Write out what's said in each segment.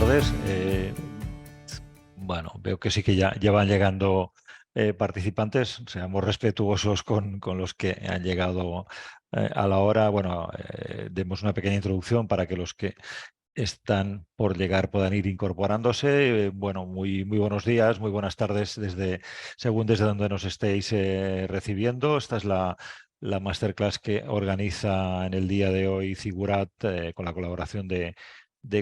tardes. Bueno, veo que sí que ya van llegando participantes. Seamos respetuosos con los que han llegado a la hora. Bueno, demos una pequeña introducción para que los que están por llegar puedan ir incorporándose. Bueno, muy buenos días, muy buenas tardes según desde donde nos estéis recibiendo. Esta es la masterclass que organiza en el día de hoy Figurat con la colaboración de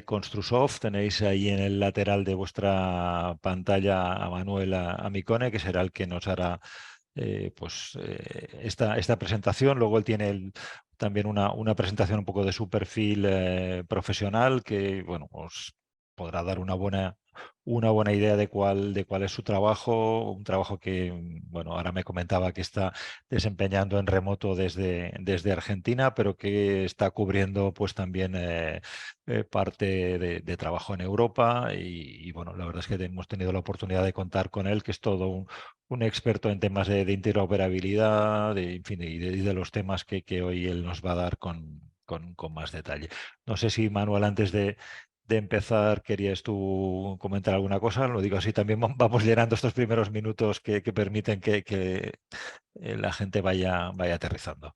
Construsoft. Tenéis ahí en el lateral de vuestra pantalla a Manuel Amicone, que será el que nos hará esta presentación. Luego él tiene también una presentación un poco de su perfil profesional que, bueno, os podrá dar una buena idea de cuál es su trabajo, un trabajo que, bueno, ahora me comentaba que está desempeñando en remoto desde Argentina, pero que está cubriendo pues también parte de trabajo en Europa y, bueno, la verdad es que hemos tenido la oportunidad de contar con él, que es todo un experto en temas de interoperabilidad, en fin, y de los temas que hoy él nos va a dar con más detalle. No sé si, Manuel, antes de empezar, ¿querías tú comentar alguna cosa? Lo digo así, también vamos llenando estos primeros minutos que permiten que la gente vaya aterrizando.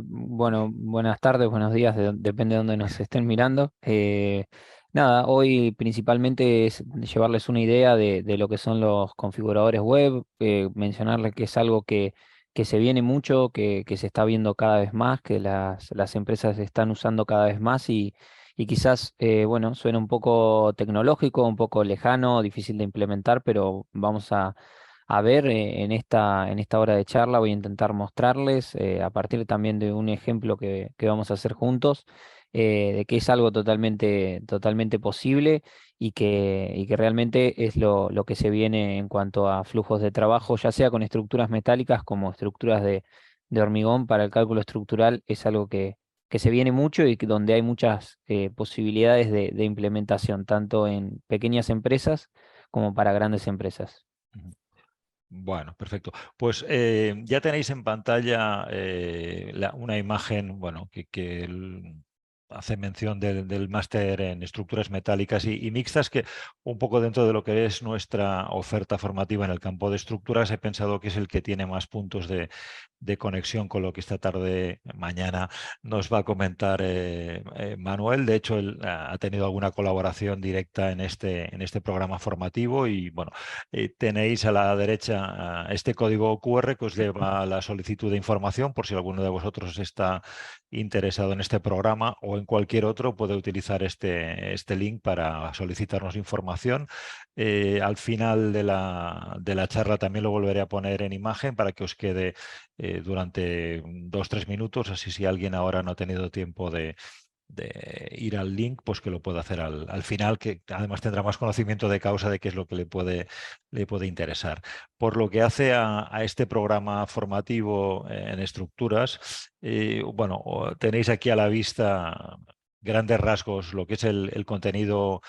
Bueno, buenas tardes, buenos días, depende de dónde nos estén mirando. Nada, hoy principalmente es llevarles una idea de lo que son los configuradores web, mencionarles que es algo que se viene mucho, que se está viendo cada vez más, que las empresas están usando cada vez más y quizás, bueno, suena un poco tecnológico, un poco lejano, difícil de implementar, pero vamos a ver en esta hora de charla. Voy a intentar mostrarles a partir también de un ejemplo que vamos a hacer juntos, de que es algo totalmente posible y que realmente es lo que se viene en cuanto a flujos de trabajo, ya sea con estructuras metálicas como estructuras de hormigón. Para el cálculo estructural es algo que se viene mucho y donde hay muchas posibilidades de implementación, tanto en pequeñas empresas como para grandes empresas. Ujú. Bueno, perfecto. Pues ya tenéis en pantalla una imagen, bueno, que hace mención del máster en estructuras metálicas y mixtas, que un poco dentro de lo que es nuestra oferta formativa en el campo de estructuras, he pensado que es el que tiene más puntos de conexión con lo que esta tarde, mañana, nos va a comentar Manuel. De hecho, él ha tenido alguna colaboración directa en este programa formativo y, bueno, tenéis a la derecha este código QR que os lleva a la solicitud de información por si alguno de vosotros está interesado en este programa o en cualquier otro, puede utilizar este link para solicitarnos información. Al final de la charla también lo volveré a poner en imagen para que os quede durante 2 o 3 minutos, así si alguien ahora no ha tenido tiempo de ir al link, pues que lo pueda hacer al final, que además tendrá más conocimiento de causa de qué es lo que le puede interesar. Por lo que hace a este programa formativo en estructuras, bueno, tenéis aquí a la vista grandes rasgos lo que es el contenido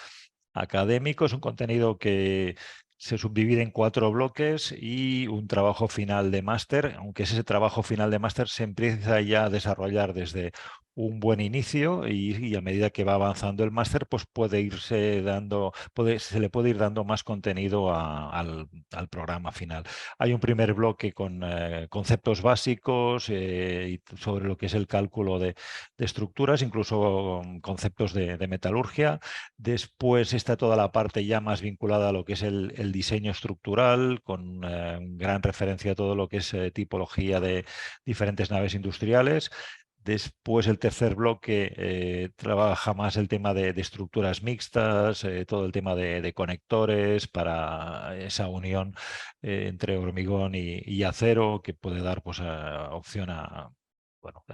académico. Es un contenido que se subdivide en 4 bloques y un trabajo final de máster, aunque ese trabajo final de máster se empieza ya a desarrollar desde un buen inicio y a medida que va avanzando el máster, pues se le puede ir dando más contenido al programa final. Hay un primer bloque con conceptos básicos y sobre lo que es el cálculo de estructuras, incluso conceptos de metalurgia. Después está toda la parte ya más vinculada a lo que es el diseño estructural, con gran referencia a todo lo que es tipología de diferentes naves industriales. Después el tercer bloque trabaja más el tema de estructuras mixtas, todo el tema de conectores para esa unión entre hormigón y acero, que puede dar pues, opción a, bueno,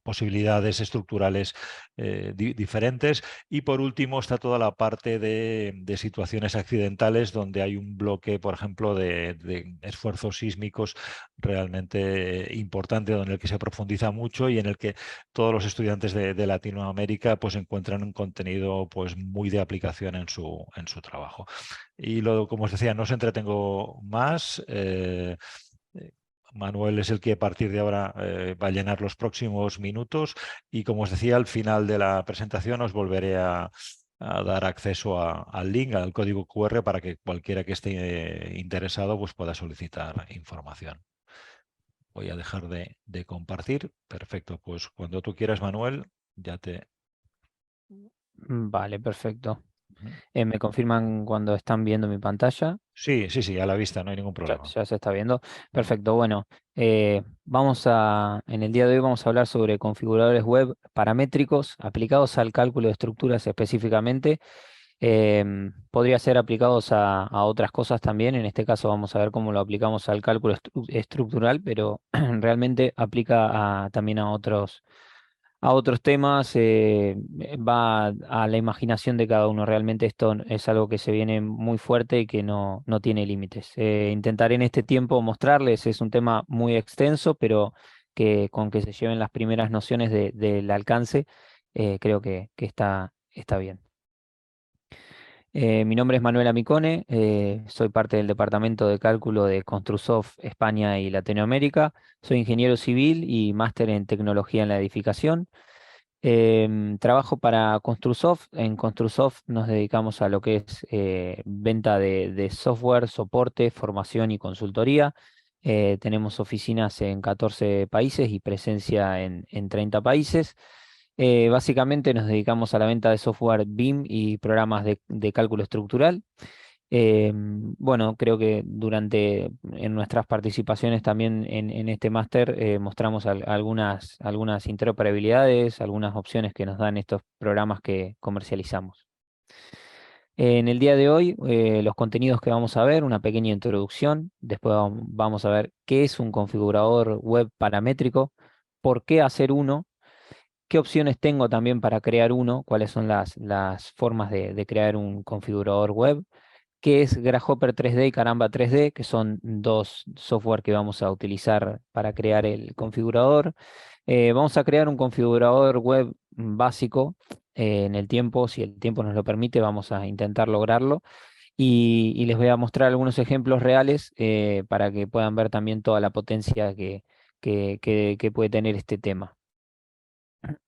posibilidades estructurales diferentes. Y por último está toda la parte de situaciones accidentales, donde hay un bloque, por ejemplo, de esfuerzos sísmicos realmente importante, en el que se profundiza mucho y en el que todos los estudiantes de Latinoamérica pues encuentran un contenido pues muy de aplicación en su trabajo. Y luego, como os decía, no os entretengo más. Eh, Manuel es el que a partir de ahora va a llenar los próximos minutos y, como os decía, al final de la presentación os volveré a dar acceso al link, al código QR, para que cualquiera que esté interesado pues pueda solicitar información. Voy a dejar de compartir. Perfecto, pues cuando tú quieras, Manuel, ya te... Vale, perfecto. Ujú. ¿Me confirman cuando están viendo mi pantalla? Sí, sí, sí, a la vista, no hay ningún Ya, problema. ya se está viendo. Ujú. Perfecto. Bueno, en el día de hoy vamos a hablar sobre configuradores web paramétricos aplicados al cálculo de estructuras específicamente. Podría ser aplicados a otras cosas también. En este caso vamos a ver cómo lo aplicamos al cálculo estructural, pero realmente aplica también a otros temas, va a la imaginación de cada uno. Realmente esto es algo que se viene muy fuerte y que no tiene límites. Intentaré en este tiempo mostrarles, es un tema muy extenso, pero que con que se lleven las primeras nociones del alcance, creo que está bien. Mi nombre es Manuel Amicone, soy parte del departamento de cálculo de Construsoft España y Latinoamérica. Soy ingeniero civil y máster en tecnología en la edificación. Trabajo para Construsoft. En Construsoft nos dedicamos a lo que es venta de software, soporte, formación y consultoría. Tenemos oficinas en 14 países y presencia en 30 países. Básicamente nos dedicamos a la venta de software BIM y programas de cálculo estructural. Bueno, creo que en nuestras participaciones también en este máster mostramos algunas interoperabilidades, algunas opciones que nos dan estos programas que comercializamos. En el día de hoy, los contenidos que vamos a ver, una pequeña introducción, después vamos a ver qué es un configurador web paramétrico, por qué hacer uno, qué opciones tengo también para crear uno, cuáles son las formas de crear un configurador web, qué es Grasshopper 3D y Caramba 3D, que son dos software que vamos a utilizar para crear el configurador. Vamos a crear un configurador web básico en el tiempo, si el tiempo nos lo permite, vamos a intentar lograrlo. Y les voy a mostrar algunos ejemplos reales para que puedan ver también toda la potencia que puede tener este tema.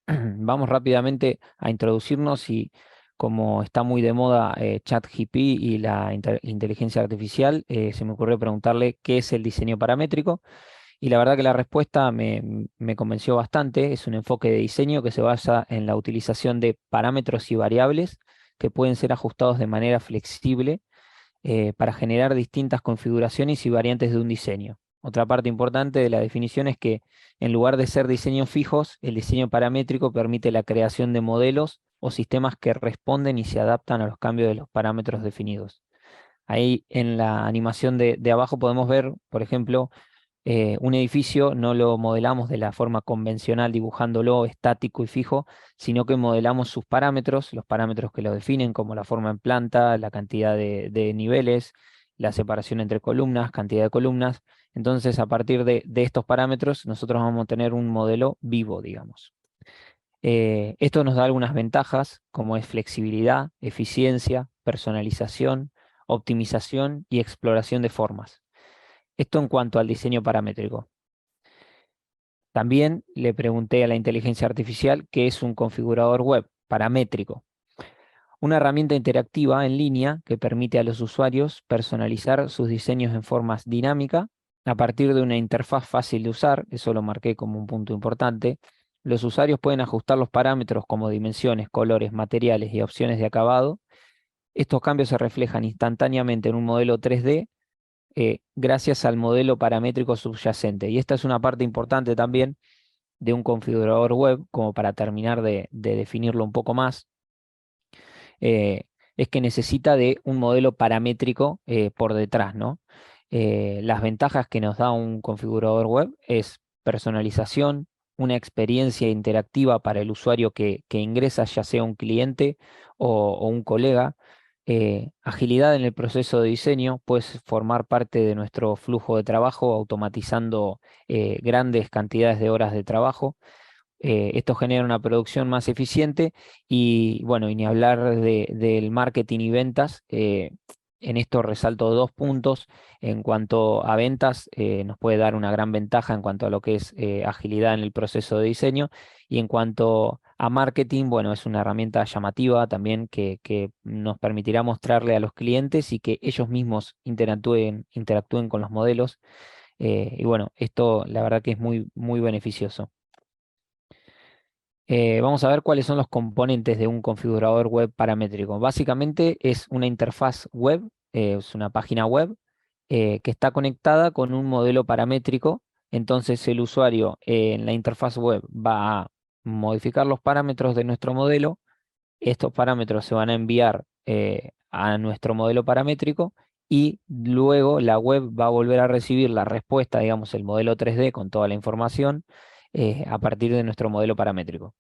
Vamos rápidamente a introducirnos y como está muy de moda ChatGPT y la inteligencia artificial, se me ocurrió preguntarle qué es el diseño paramétrico y la verdad que la respuesta me convenció bastante. Es un enfoque de diseño que se basa en la utilización de parámetros y variables que pueden ser ajustados de manera flexible para generar distintas configuraciones y variantes de un diseño. Otra parte importante de la definición es que en lugar de ser diseños fijos, el diseño paramétrico permite la creación de modelos o sistemas que responden y se adaptan a los cambios de los parámetros definidos. Ahí en la animación de abajo podemos ver, por ejemplo, un edificio no lo modelamos de la forma convencional dibujándolo estático y fijo, sino que modelamos sus parámetros, los parámetros que lo definen, como la forma en planta, la cantidad de niveles, la separación entre columnas, cantidad de columnas. Entonces, a partir de estos parámetros, nosotros vamos a tener un modelo vivo, digamos. Esto nos da algunas ventajas, como es flexibilidad, eficiencia, personalización, optimización y exploración de formas. Esto en cuanto al diseño paramétrico. También le pregunté a la inteligencia artificial qué es un configurador web paramétrico, una herramienta interactiva en línea que permite a los usuarios personalizar sus diseños en forma dinámica a partir de una interfaz fácil de usar. Eso lo marqué como un punto importante. Los usuarios pueden ajustar los parámetros como dimensiones, colores, materiales y opciones de acabado. Estos cambios se reflejan instantáneamente en un modelo 3D gracias al modelo paramétrico subyacente. Y esta es una parte importante también de un configurador web, como para terminar de definirlo un poco más, eh, es que necesita de un modelo paramétrico por detrás, ¿no? Las ventajas que nos da un configurador web es personalización, una experiencia interactiva para el usuario que ingresa, ya sea un cliente o un colega, agilidad en el proceso de diseño, puedes formar parte de nuestro flujo de trabajo automatizando grandes cantidades de horas de trabajo. Esto genera una producción más eficiente y bueno, y ni hablar del marketing y ventas. En esto resalto 2 puntos. En cuanto a ventas, nos puede dar una gran ventaja en cuanto a lo que es agilidad en el proceso de diseño. Y en cuanto a marketing, bueno, es una herramienta llamativa también que nos permitirá mostrarle a los clientes y que ellos mismos interactúen con los modelos. Y bueno, esto la verdad que es muy, muy beneficioso. Vamos a ver cuáles son los componentes de un configurador web paramétrico. Básicamente es una interfaz web, es una página web que está conectada con un modelo paramétrico. Entonces el usuario en la interfaz web va a modificar los parámetros de nuestro modelo. Estos parámetros se van a enviar a nuestro modelo paramétrico y luego la web va a volver a recibir la respuesta, digamos, el modelo 3D con toda la información a partir de nuestro modelo paramétrico.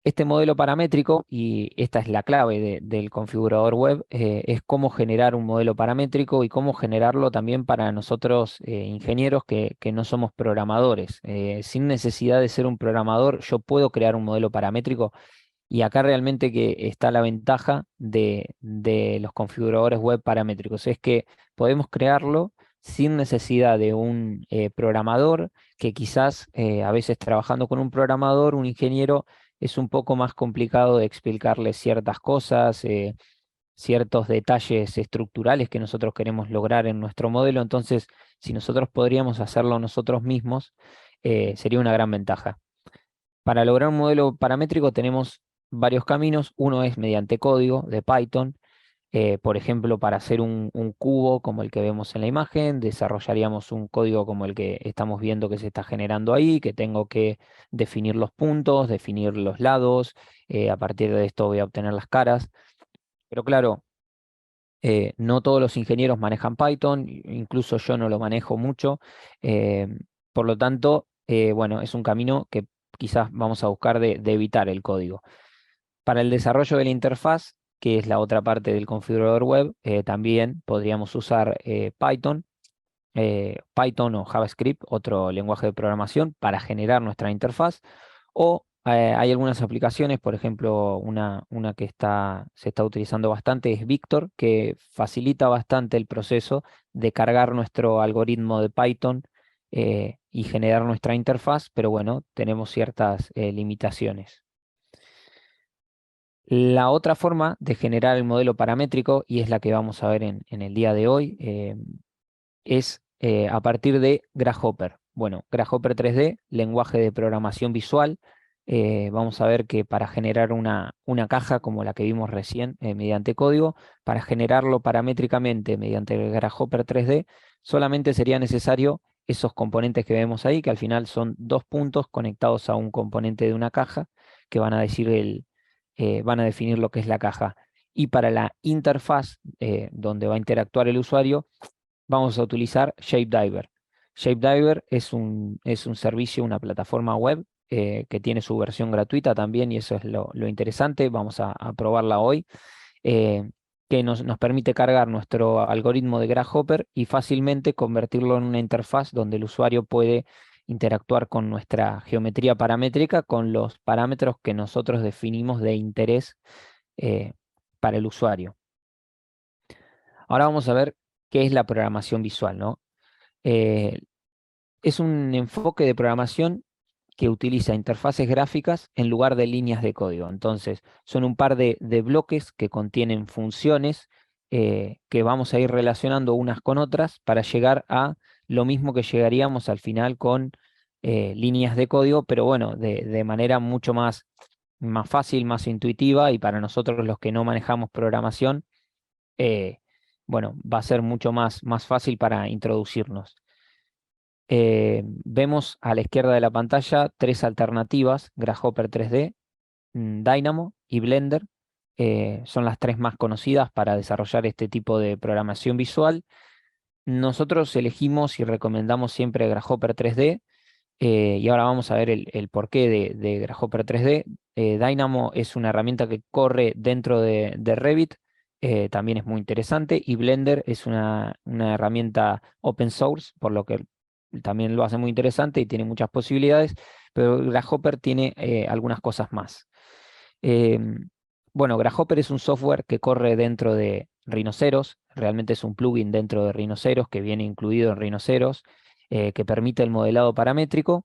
Este modelo paramétrico, y esta es la clave del configurador web, es cómo generar un modelo paramétrico y cómo generarlo también para nosotros ingenieros que no somos programadores. Sin necesidad de ser un programador, yo puedo crear un modelo paramétrico y acá realmente que está la ventaja de los configuradores web paramétricos. Es que podemos crearlo sin necesidad de un programador, que quizás a veces trabajando con un programador, un ingeniero, es un poco más complicado de explicarle ciertas cosas, ciertos detalles estructurales que nosotros queremos lograr en nuestro modelo. Entonces, si nosotros podríamos hacerlo nosotros mismos, sería una gran ventaja. Para lograr un modelo paramétrico tenemos varios caminos. Uno es mediante código de Python. Por ejemplo, para hacer un cubo como el que vemos en la imagen, desarrollaríamos un código como el que estamos viendo que se está generando ahí, que tengo que definir los puntos, definir los lados. A partir de esto voy a obtener las caras. Pero claro, no todos los ingenieros manejan Python, incluso yo no lo manejo mucho. eh, por lo tanto, bueno, es un camino que quizás vamos a buscar de evitar el código. Para el desarrollo de la interfaz, que es la otra parte del configurador web, también podríamos usar Python o JavaScript, otro lenguaje de programación, para generar nuestra interfaz. O hay algunas aplicaciones, por ejemplo, una que se está utilizando bastante es Victor, que facilita bastante el proceso de cargar nuestro algoritmo de Python y generar nuestra interfaz, pero bueno, tenemos ciertas limitaciones. La otra forma de generar el modelo paramétrico, y es la que vamos a ver en el día de hoy, es a partir de Grasshopper. Bueno, Grasshopper 3D, lenguaje de programación visual. Vamos a ver que para generar una caja como la que vimos recién mediante código, para generarlo paramétricamente mediante el Grasshopper 3D, solamente sería necesario esos componentes que vemos ahí, que al final son 2 puntos conectados a un componente de una caja, que van a van a definir lo que es la caja. Y para la interfaz donde va a interactuar el usuario, vamos a utilizar Shapediver. Shapediver es un servicio, una plataforma web que tiene su versión gratuita también, y eso es lo interesante. Vamos a probarla hoy, eh, que nos permite cargar nuestro algoritmo de Grasshopper y fácilmente convertirlo en una interfaz donde el usuario puede interactuar con nuestra geometría paramétrica, con los parámetros que nosotros definimos de interés eh, para el usuario. Ahora vamos a ver qué es la programación visual, ¿no? Eh, es un enfoque de programación que utiliza interfaces gráficas en lugar de líneas de código. Entonces, son un par de bloques que contienen funciones que vamos a ir relacionando unas con otras para llegar a lo mismo que llegaríamos al final con líneas de código, pero bueno, de manera mucho más fácil, más intuitiva, y para nosotros los que no manejamos programación, eh, bueno, va a ser mucho más fácil para introducirnos. Vemos a la izquierda de la pantalla 3 alternativas: Grasshopper 3D, Dynamo y Blender. Son las 3 más conocidas para desarrollar este tipo de programación visual. Nosotros elegimos y recomendamos siempre Grasshopper 3D, y ahora vamos a ver el porqué de Grasshopper 3D. Dynamo es una herramienta que corre dentro de Revit, también es muy interesante, y Blender es una herramienta open source, por lo que también lo hace muy interesante y tiene muchas posibilidades, pero Grasshopper tiene algunas cosas más. Em, Bueno, Grasshopper es un software que corre dentro de Rhinoceros, realmente es un plugin dentro de Rhinoceros que viene incluido en Rhinoceros, que permite el modelado paramétrico.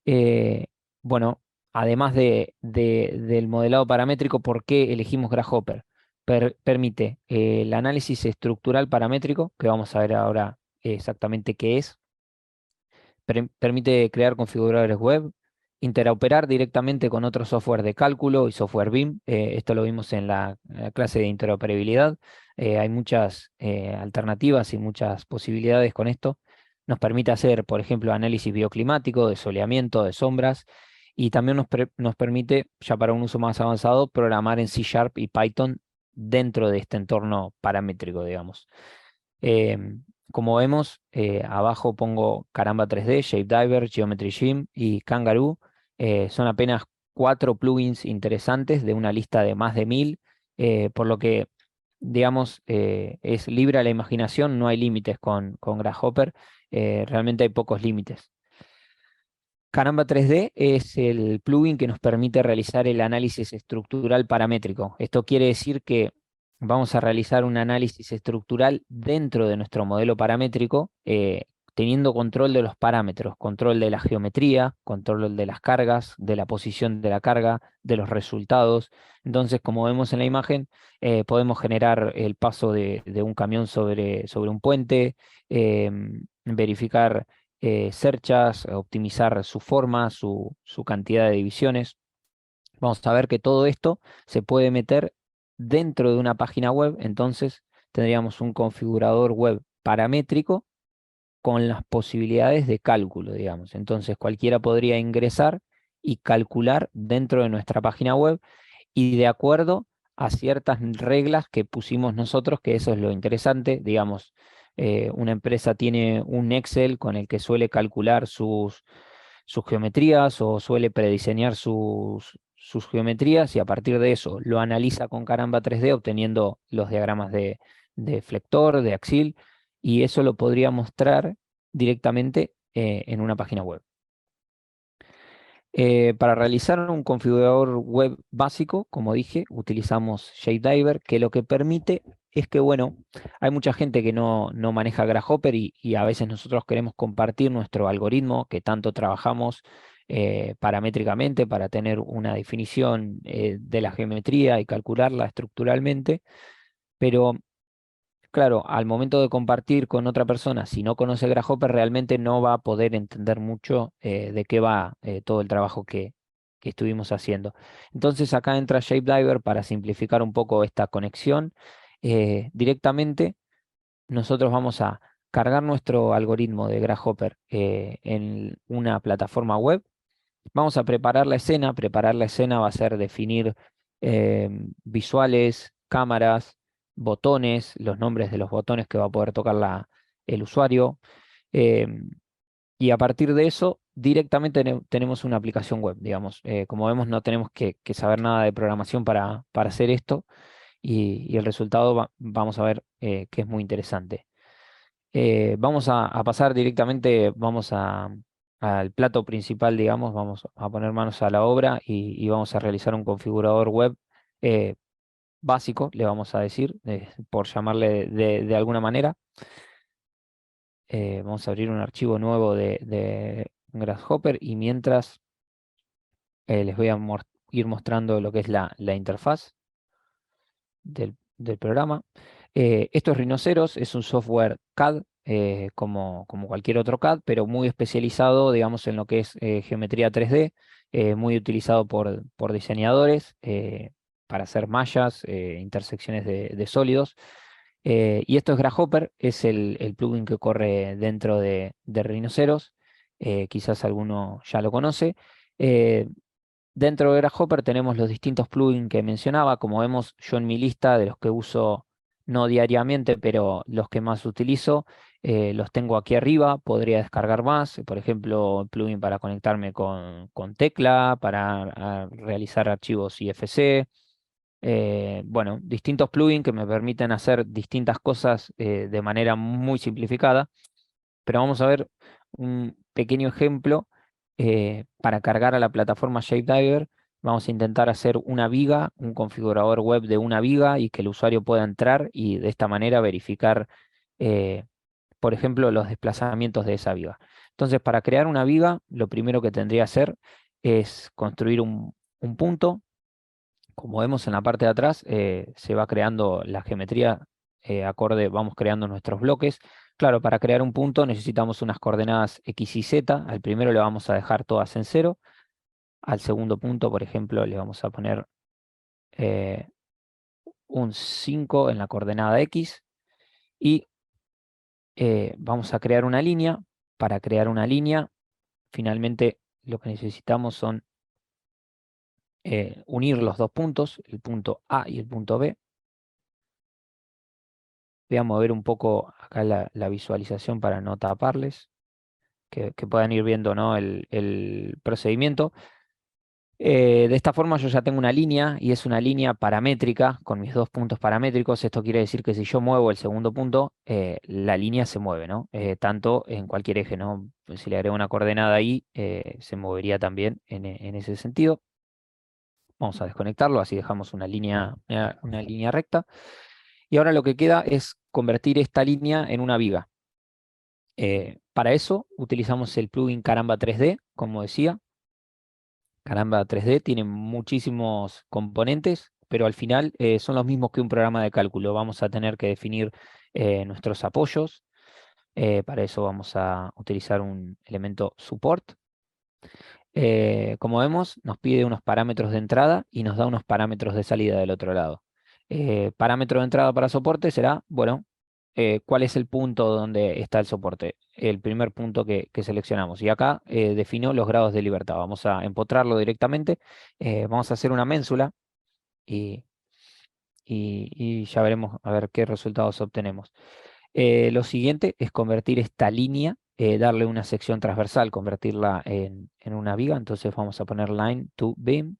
Eh, bueno, además del modelado paramétrico, ¿por qué elegimos Grasshopper? Permite el análisis estructural paramétrico, que vamos a ver ahora exactamente qué es. Permite crear configuradores web, interoperar directamente con otros software de cálculo y software BIM. Esto lo vimos en la clase de interoperabilidad. Hay muchas alternativas y muchas posibilidades con esto. Nos permite hacer, por ejemplo, análisis bioclimático, de soleamiento, de sombras, y también nos permite, ya para un uso más avanzado, programar en C Sharp y Python dentro de este entorno paramétrico, digamos. Como vemos, abajo pongo Caramba 3D, Shapediver, Geometry Gym y Kangaroo. Son apenas 4 plugins interesantes de una lista de más de 1000, por lo que, digamos, es libre a la imaginación, no hay límites con Grasshopper, realmente hay pocos límites. Caramba 3D es el plugin que nos permite realizar el análisis estructural paramétrico. Esto quiere decir que vamos a realizar un análisis estructural dentro de nuestro modelo paramétrico, teniendo control de los parámetros, control de la geometría, control de las cargas, de la posición de la carga, de los resultados. Entonces, como vemos en la imagen, podemos generar el paso de un camión sobre un puente, verificar cerchas, optimizar su forma, su cantidad de divisiones. Vamos a ver que todo esto se puede meter dentro de una página web, entonces tendríamos un configurador web paramétrico con las posibilidades de cálculo, digamos. Entonces cualquiera podría ingresar y calcular dentro de nuestra página web y de acuerdo a ciertas reglas que pusimos nosotros, que eso es lo interesante, digamos, una empresa tiene un Excel con el que suele calcular sus geometrías o suele prediseñar sus geometrías y a partir de eso lo analiza con Caramba 3D obteniendo los diagramas de flector, de axil, y eso lo podría mostrar directamente en una página web. Para realizar un configurador web básico, como dije, utilizamos Shapediver, que lo que permite es que, bueno, hay mucha gente que no maneja Grasshopper y a veces nosotros queremos compartir nuestro algoritmo que tanto trabajamos paramétricamente para tener una definición de la geometría y calcularla estructuralmente, pero claro, al momento de compartir con otra persona, si no conoce Grasshopper, realmente no va a poder entender mucho de qué va todo el trabajo que estuvimos haciendo. Entonces acá entra Shapediver para simplificar un poco esta conexión. Directamente nosotros vamos a cargar nuestro algoritmo de Grasshopper en una plataforma web. Vamos a preparar la escena. Preparar la escena va a ser definir visuales, cámaras, botones, los nombres de los botones que va a poder tocar el usuario. em, y a partir de eso, directamente tenemos una aplicación web, digamos. Como vemos, no tenemos que saber nada de programación para hacer esto. Y el resultado vamos a ver que es muy interesante. Vamos a pasar directamente, al plato principal, digamos, vamos a poner manos a la obra y vamos a realizar un configurador web eh, básico, le vamos a decir, por llamarle de alguna manera. Vamos a abrir un archivo nuevo de Grasshopper y mientras les voy a ir mostrando lo que es la interfaz del programa. Esto es Rhinoceros, es un software CAD, como cualquier otro CAD, pero muy especializado, digamos, en lo que es geometría 3D, muy utilizado por diseñadores para hacer mallas, intersecciones de sólidos. Y esto es Grasshopper, es el plugin que corre dentro de Rhinoceros, quizás alguno ya lo conoce. Eh, Dentro de Grasshopper tenemos los distintos plugins que mencionaba. Como vemos, yo en mi lista de los que uso no diariamente, pero los que más utilizo, los tengo aquí arriba. Podría descargar más. Por ejemplo, plugin para conectarme con Tecla, para realizar archivos IFC. Bueno, distintos plugins que me permiten hacer distintas cosas de manera muy simplificada. Pero vamos a ver un pequeño ejemplo para cargar a la plataforma Shapediver. Vamos a intentar hacer una viga, un configurador web de una viga y que el usuario pueda entrar y de esta manera verificar, eh, por ejemplo, los desplazamientos de esa viga. Entonces, para crear una viga, lo primero que tendría que hacer es construir un punto. Como vemos en la parte de atrás, se va creando la geometría acorde, vamos creando nuestros bloques. Claro, para crear un punto necesitamos unas coordenadas X y Z. Al primero le vamos a dejar todas en cero. Al segundo punto, por ejemplo, le vamos a poner eh, un 5 en la coordenada X. Y vamos a crear una línea. Para crear una línea, finalmente lo que necesitamos son unir los dos puntos, el punto A y el punto B. Voy a mover un poco acá la visualización para no taparles, que puedan ir viendo, ¿no? el procedimiento. De esta forma yo ya tengo una línea y es una línea paramétrica con mis dos puntos paramétricos. Esto quiere decir que si yo muevo el segundo punto, la línea se mueve, ¿no? Tanto en cualquier eje, ¿no? Si le agrego una coordenada ahí, se movería también en ese sentido. Vamos a desconectarlo, así dejamos una línea recta. Y ahora lo que queda es convertir esta línea en una viga. Para eso utilizamos el plugin Caramba 3D, como decía. Caramba 3D tiene muchísimos componentes, pero al final son los mismos que un programa de cálculo. Vamos a tener que definir nuestros apoyos. Para eso vamos a utilizar un elemento support. Como vemos, nos pide unos parámetros de entrada y nos da unos parámetros de salida del otro lado. Parámetro de entrada para soporte será, bueno, cuál es el punto donde está el soporte, el primer punto que seleccionamos. Y acá defino los grados de libertad. Vamos a empotrarlo directamente. Vamos a hacer una ménsula y, y ya veremos a ver qué resultados obtenemos. Lo siguiente es convertir esta línea, darle una sección transversal, convertirla en una viga. Entonces vamos a poner line to beam.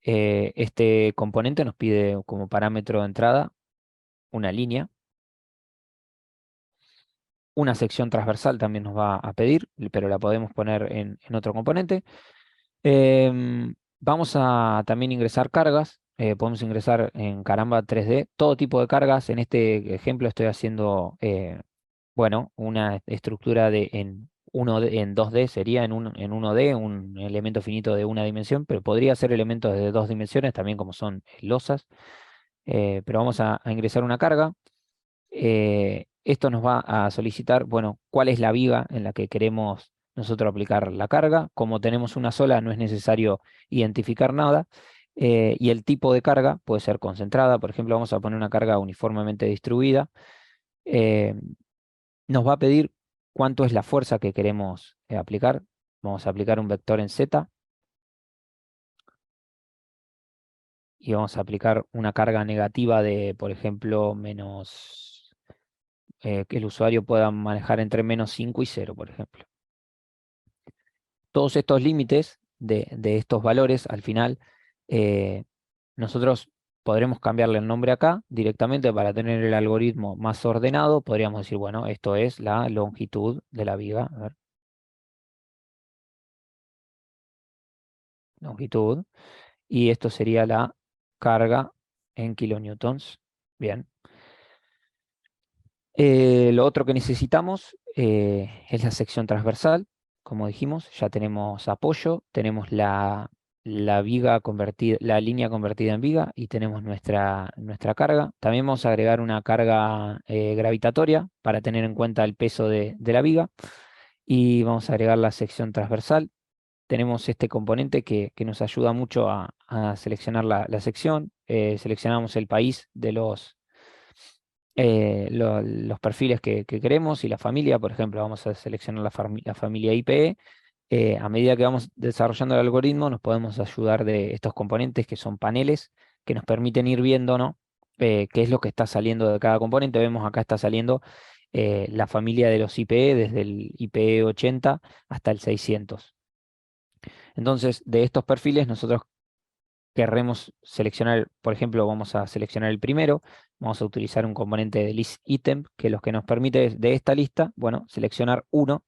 Este componente nos pide como parámetro de entrada una línea. Una sección transversal también nos va a pedir, pero la podemos poner en otro componente. Vamos a también ingresar cargas. Podemos ingresar en Caramba 3D todo tipo de cargas. En este ejemplo estoy haciendo, bueno, una estructura en 2D, sería en 1D, un elemento finito de una dimensión, pero podría ser elementos de dos dimensiones también como son losas. Pero vamos a ingresar una carga. Esto nos va a solicitar, bueno, cuál es la viga en la que queremos nosotros aplicar la carga. Como tenemos una sola, no es necesario identificar nada. Y el tipo de carga puede ser concentrada. Por ejemplo, vamos a poner una carga uniformemente distribuida. Eh, Nos va a pedir cuánto es la fuerza que queremos aplicar. Vamos a aplicar un vector en Z. Y vamos a aplicar una carga negativa de, por ejemplo, menos que el usuario pueda manejar entre -5 y 0, por ejemplo. Todos estos límites de estos valores, al final, eh, nosotros podremos cambiarle el nombre acá directamente para tener el algoritmo más ordenado. Podríamos decir, bueno, esto es la longitud de la viga. A ver, longitud. Y esto sería la carga en kilonewtons. Bien. Lo otro que necesitamos es la sección transversal. Como dijimos, ya tenemos apoyo, tenemos la viga convertida, la línea convertida en viga y tenemos nuestra carga. También vamos a agregar una carga gravitatoria para tener en cuenta el peso de la viga. Y vamos a agregar la sección transversal. Tenemos este componente que nos ayuda mucho a seleccionar la sección. Seleccionamos el país de los perfiles que queremos y la familia. Por ejemplo, vamos a seleccionar la familia IPE. A medida que vamos desarrollando el algoritmo, nos podemos ayudar de estos componentes que son paneles que nos permiten ir viendo, ¿no? Qué es lo que está saliendo de cada componente. Vemos acá está saliendo la familia de los IPE, desde el IPE 80 hasta el 600. Entonces, de estos perfiles, nosotros querremos seleccionar, por ejemplo, vamos a seleccionar el primero, vamos a utilizar un componente de list item, que lo que nos permite es de esta lista, bueno, seleccionar uno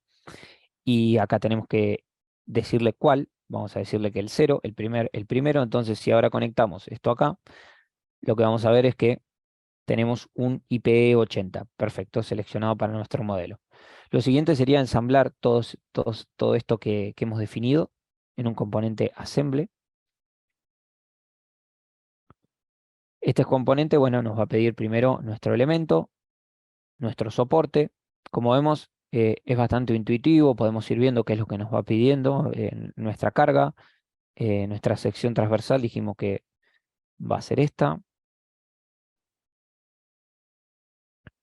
y acá tenemos que decirle cuál. Vamos a decirle que el 0, el primero. Entonces, si ahora conectamos esto acá, lo que vamos a ver es que tenemos un IPE80, perfecto, seleccionado para nuestro modelo. Lo siguiente sería ensamblar todo esto que hemos definido en un componente assembly. Este componente, bueno, nos va a pedir primero nuestro elemento, nuestro soporte. Como vemos, es bastante intuitivo, podemos ir viendo qué es lo que nos va pidiendo en nuestra carga. Nuestra sección transversal dijimos que va a ser esta.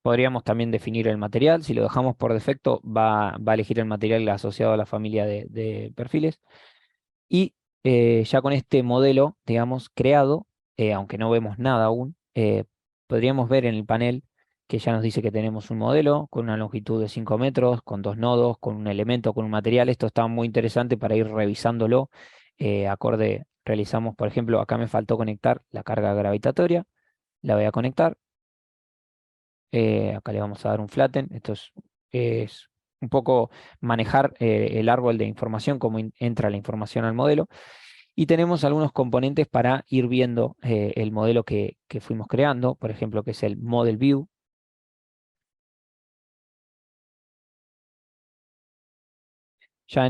Podríamos también definir el material. Si lo dejamos por defecto, va a elegir el material asociado a la familia de perfiles. Y ya con este modelo, digamos, creado, aunque no vemos nada aún, podríamos ver en el panel que ya nos dice que tenemos un modelo con una longitud de 5 metros, con 2 nodos, con un elemento, con un material. Esto está muy interesante para ir revisándolo. Acorde, realizamos, por ejemplo, acá me faltó conectar la carga gravitatoria. La voy a conectar. Acá le vamos a dar un flatten. Es un poco manejar el árbol de información, cómo entra la información al modelo. Y tenemos algunos componentes para ir viendo el modelo que fuimos creando, por ejemplo, que es el Model View. Ya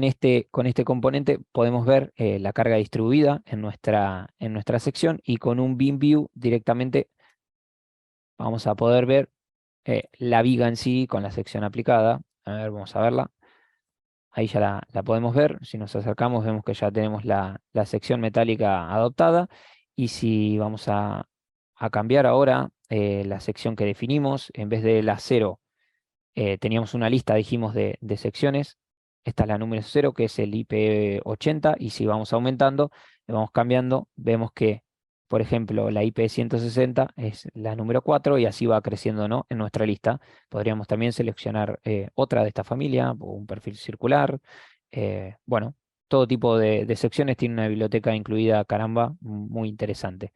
con este componente podemos ver la carga distribuida en nuestra sección, y con un Beam View directamente vamos a poder ver la viga en sí con la sección aplicada. A ver, vamos a verla. Ahí ya la podemos ver. Si nos acercamos vemos que ya tenemos la sección metálica adoptada. Y si vamos a cambiar ahora la sección que definimos, en vez de la 0, teníamos una lista, dijimos, de secciones. Esta es la número 0, que es el IP80, y si vamos aumentando, le vamos cambiando, vemos que, por ejemplo, la IP160 es la número 4, y así va creciendo, ¿no?, en nuestra lista. Podríamos también seleccionar otra de esta familia, o un perfil circular. Bueno, todo tipo de secciones tiene una biblioteca incluida, caramba, muy interesante.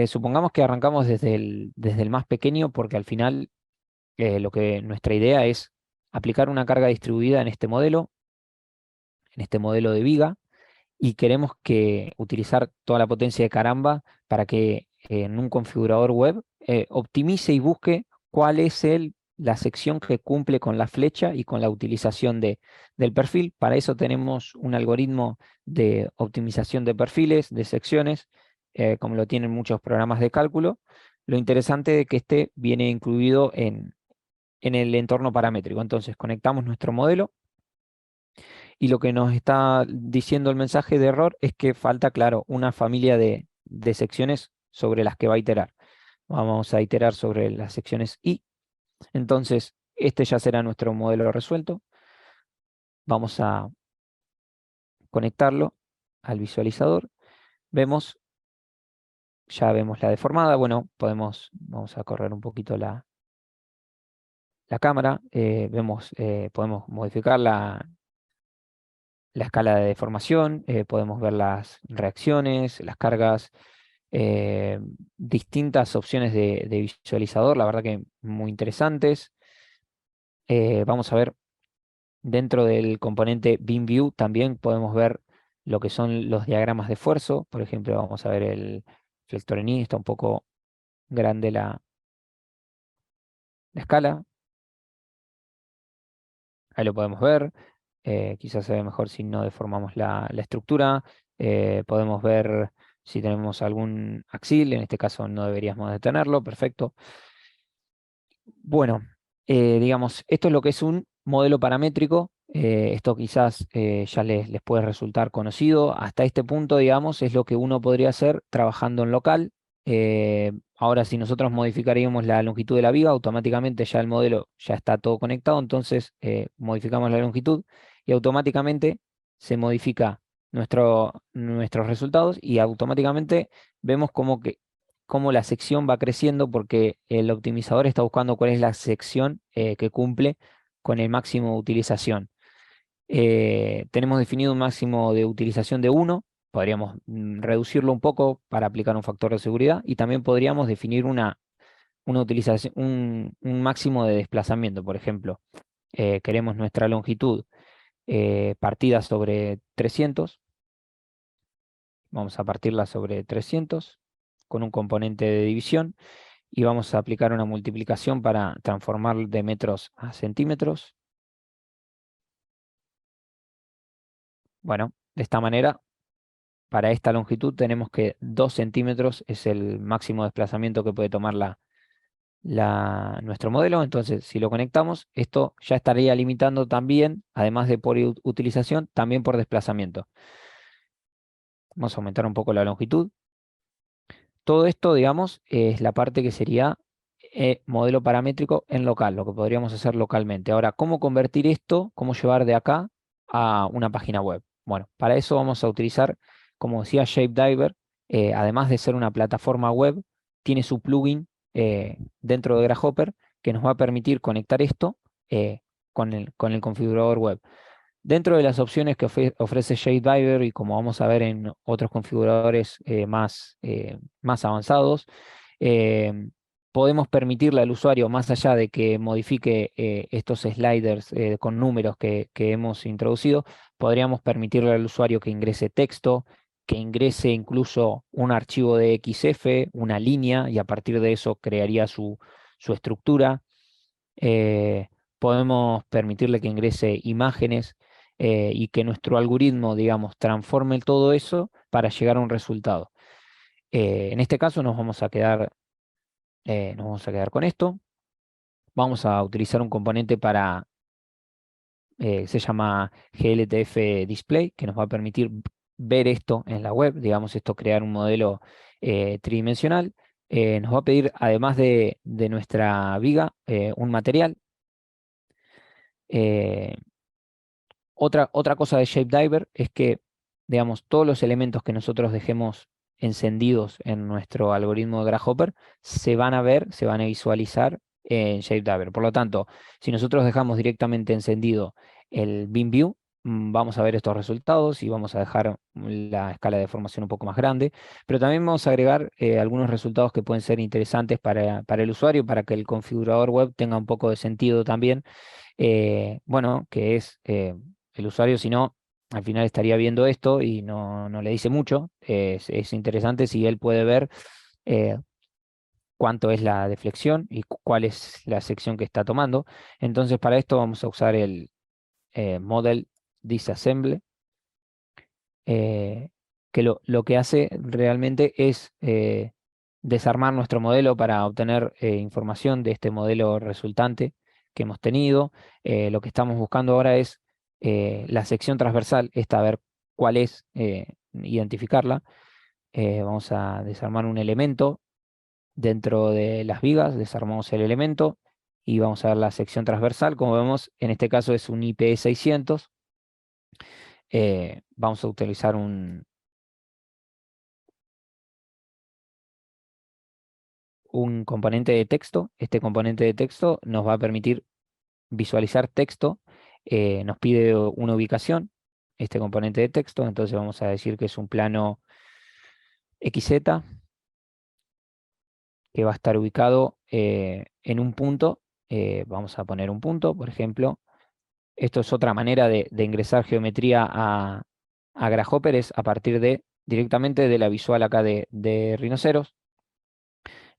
Supongamos que arrancamos desde el más pequeño, porque al final nuestra idea es aplicar una carga distribuida en este modelo de viga, y queremos utilizar toda la potencia de caramba para que en un configurador web optimice y busque cuál es la sección que cumple con la flecha y con la utilización del perfil. Para eso tenemos un algoritmo de optimización de perfiles, de secciones, como lo tienen muchos programas de cálculo. Lo interesante es que este viene incluido en el entorno paramétrico. Entonces conectamos nuestro modelo, y lo que nos está diciendo el mensaje de error es que falta, claro, una familia de secciones sobre las que va a iterar. Vamos a iterar sobre las secciones I. Entonces, este ya será nuestro modelo resuelto. Vamos a conectarlo al visualizador. Ya vemos la deformada. Bueno, vamos a correr un poquito la cámara. Podemos modificar la escala de deformación, podemos ver las reacciones, las cargas, eh, distintas opciones de visualizador, la verdad que muy interesantes. Vamos a ver dentro del componente BeamView también podemos ver lo que son los diagramas de esfuerzo. Por ejemplo, vamos a ver el flector en I, está un poco grande la escala. Ahí lo podemos ver. Quizás se ve mejor si no deformamos la estructura. Podemos ver si tenemos algún axil, en este caso no deberíamos de tenerlo, perfecto. Bueno, digamos, esto es lo que es un modelo paramétrico. Esto quizás ya les puede resultar conocido. Hasta este punto, digamos, es lo que uno podría hacer trabajando en local. Ahora, si nosotros modificaríamos la longitud de la viga, automáticamente ya el modelo ya está todo conectado. Entonces, modificamos la longitud y automáticamente se modifica nuestros resultados, y automáticamente vemos cómo la sección va creciendo, porque el optimizador está buscando cuál es la sección que cumple con el máximo de utilización. Tenemos definido un máximo de utilización de 1, podríamos reducirlo un poco para aplicar un factor de seguridad, y también podríamos definir una utilización, un máximo de desplazamiento, por ejemplo. queremos nuestra longitud partida sobre 300. Vamos a partirla sobre 300 con un componente de división y vamos a aplicar una multiplicación para transformar de metros a centímetros. Bueno, de esta manera, para esta longitud tenemos que 2 centímetros es el máximo desplazamiento que puede tomar nuestro modelo. Entonces, si lo conectamos, esto ya estaría limitando también, además de por utilización, también por desplazamiento. Vamos a aumentar un poco la longitud. Todo esto, digamos, es la parte que sería modelo paramétrico en local, lo que podríamos hacer localmente. Ahora, ¿cómo convertir esto? ¿Cómo llevar de acá a una página web? Bueno, para eso vamos a utilizar, como decía ShapeDiver, además de ser una plataforma web, tiene su plugin dentro de Grasshopper que nos va a permitir conectar esto con el configurador web. Dentro de las opciones que ofrece ShapeDiver y como vamos a ver en otros configuradores más avanzados, eh, podemos permitirle al usuario, más allá de que modifique estos sliders con números que hemos introducido, podríamos permitirle al usuario que ingrese texto, que ingrese incluso un archivo de XF, una línea, y a partir de eso crearía su estructura. Eh, Podemos permitirle que ingrese imágenes y que nuestro algoritmo, digamos, transforme todo eso para llegar a un resultado. En este caso nos vamos a quedar con esto. Vamos a utilizar un componente se llama GLTF Display, que nos va a permitir ver esto en la web, digamos, esto crear un modelo tridimensional. Nos va a pedir, además de nuestra viga, un material. Eh, otra cosa de ShapeDiver es que, digamos, todos los elementos que nosotros dejemos encendidos en nuestro algoritmo de Grasshopper se van a ver, se van a visualizar en ShapeDiver. Por lo tanto, si nosotros dejamos directamente encendido el BeamView, vamos a ver estos resultados y vamos a dejar la escala de formación un poco más grande, pero también vamos a agregar algunos resultados que pueden ser interesantes para el usuario, para que el configurador web tenga un poco de sentido también. Bueno, que es el usuario, si no, al final estaría viendo esto y no le dice mucho. Es interesante si él puede ver eh, cuánto es la deflexión y cuál es la sección que está tomando. Entonces, para esto vamos a usar el Model Disassemble, eh, que lo que hace realmente es desarmar nuestro modelo para obtener información de este modelo resultante que hemos tenido. Lo que estamos buscando ahora es la sección transversal, esta a ver cuál es, identificarla. Vamos a desarmar un elemento dentro de las vigas, desarmamos el elemento y vamos a ver la sección transversal. Como vemos, en este caso es un IP 600. Vamos a utilizar un componente de texto. Este componente de texto nos va a permitir visualizar texto. Nos pide una ubicación, este componente de texto, entonces vamos a decir que es un plano XZ que va a estar ubicado en un punto. Vamos a poner un punto, por ejemplo. Esto es otra manera de ingresar geometría a Grasshopper, es a partir directamente de la visual acá de rinoceros.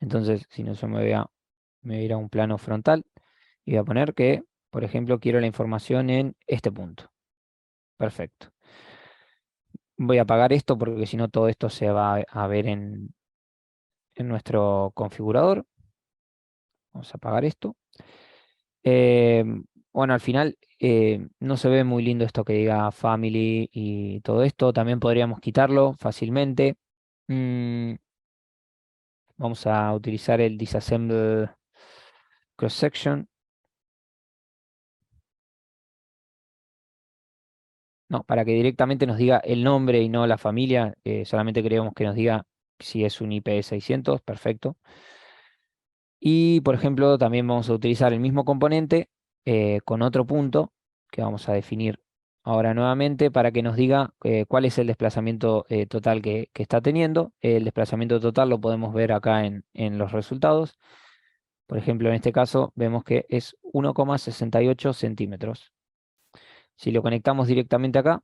Entonces, si no, me voy a ir a un plano frontal y voy a poner que, por ejemplo, quiero la información en este punto. Perfecto. Voy a apagar esto porque si no todo esto se va a ver en nuestro configurador. Vamos a apagar esto. Eh, bueno, al final no se ve muy lindo esto que diga family y todo esto. También podríamos quitarlo fácilmente. Mm, Vamos a utilizar el disassemble cross section. No, para que directamente nos diga el nombre y no la familia, solamente queremos que nos diga si es un IP600, perfecto. Y, por ejemplo, también vamos a utilizar el mismo componente con otro punto que vamos a definir ahora nuevamente para que nos diga cuál es el desplazamiento total que está teniendo. El desplazamiento total lo podemos ver acá en los resultados. Por ejemplo, en este caso vemos que es 1,68 centímetros. Si lo conectamos directamente acá,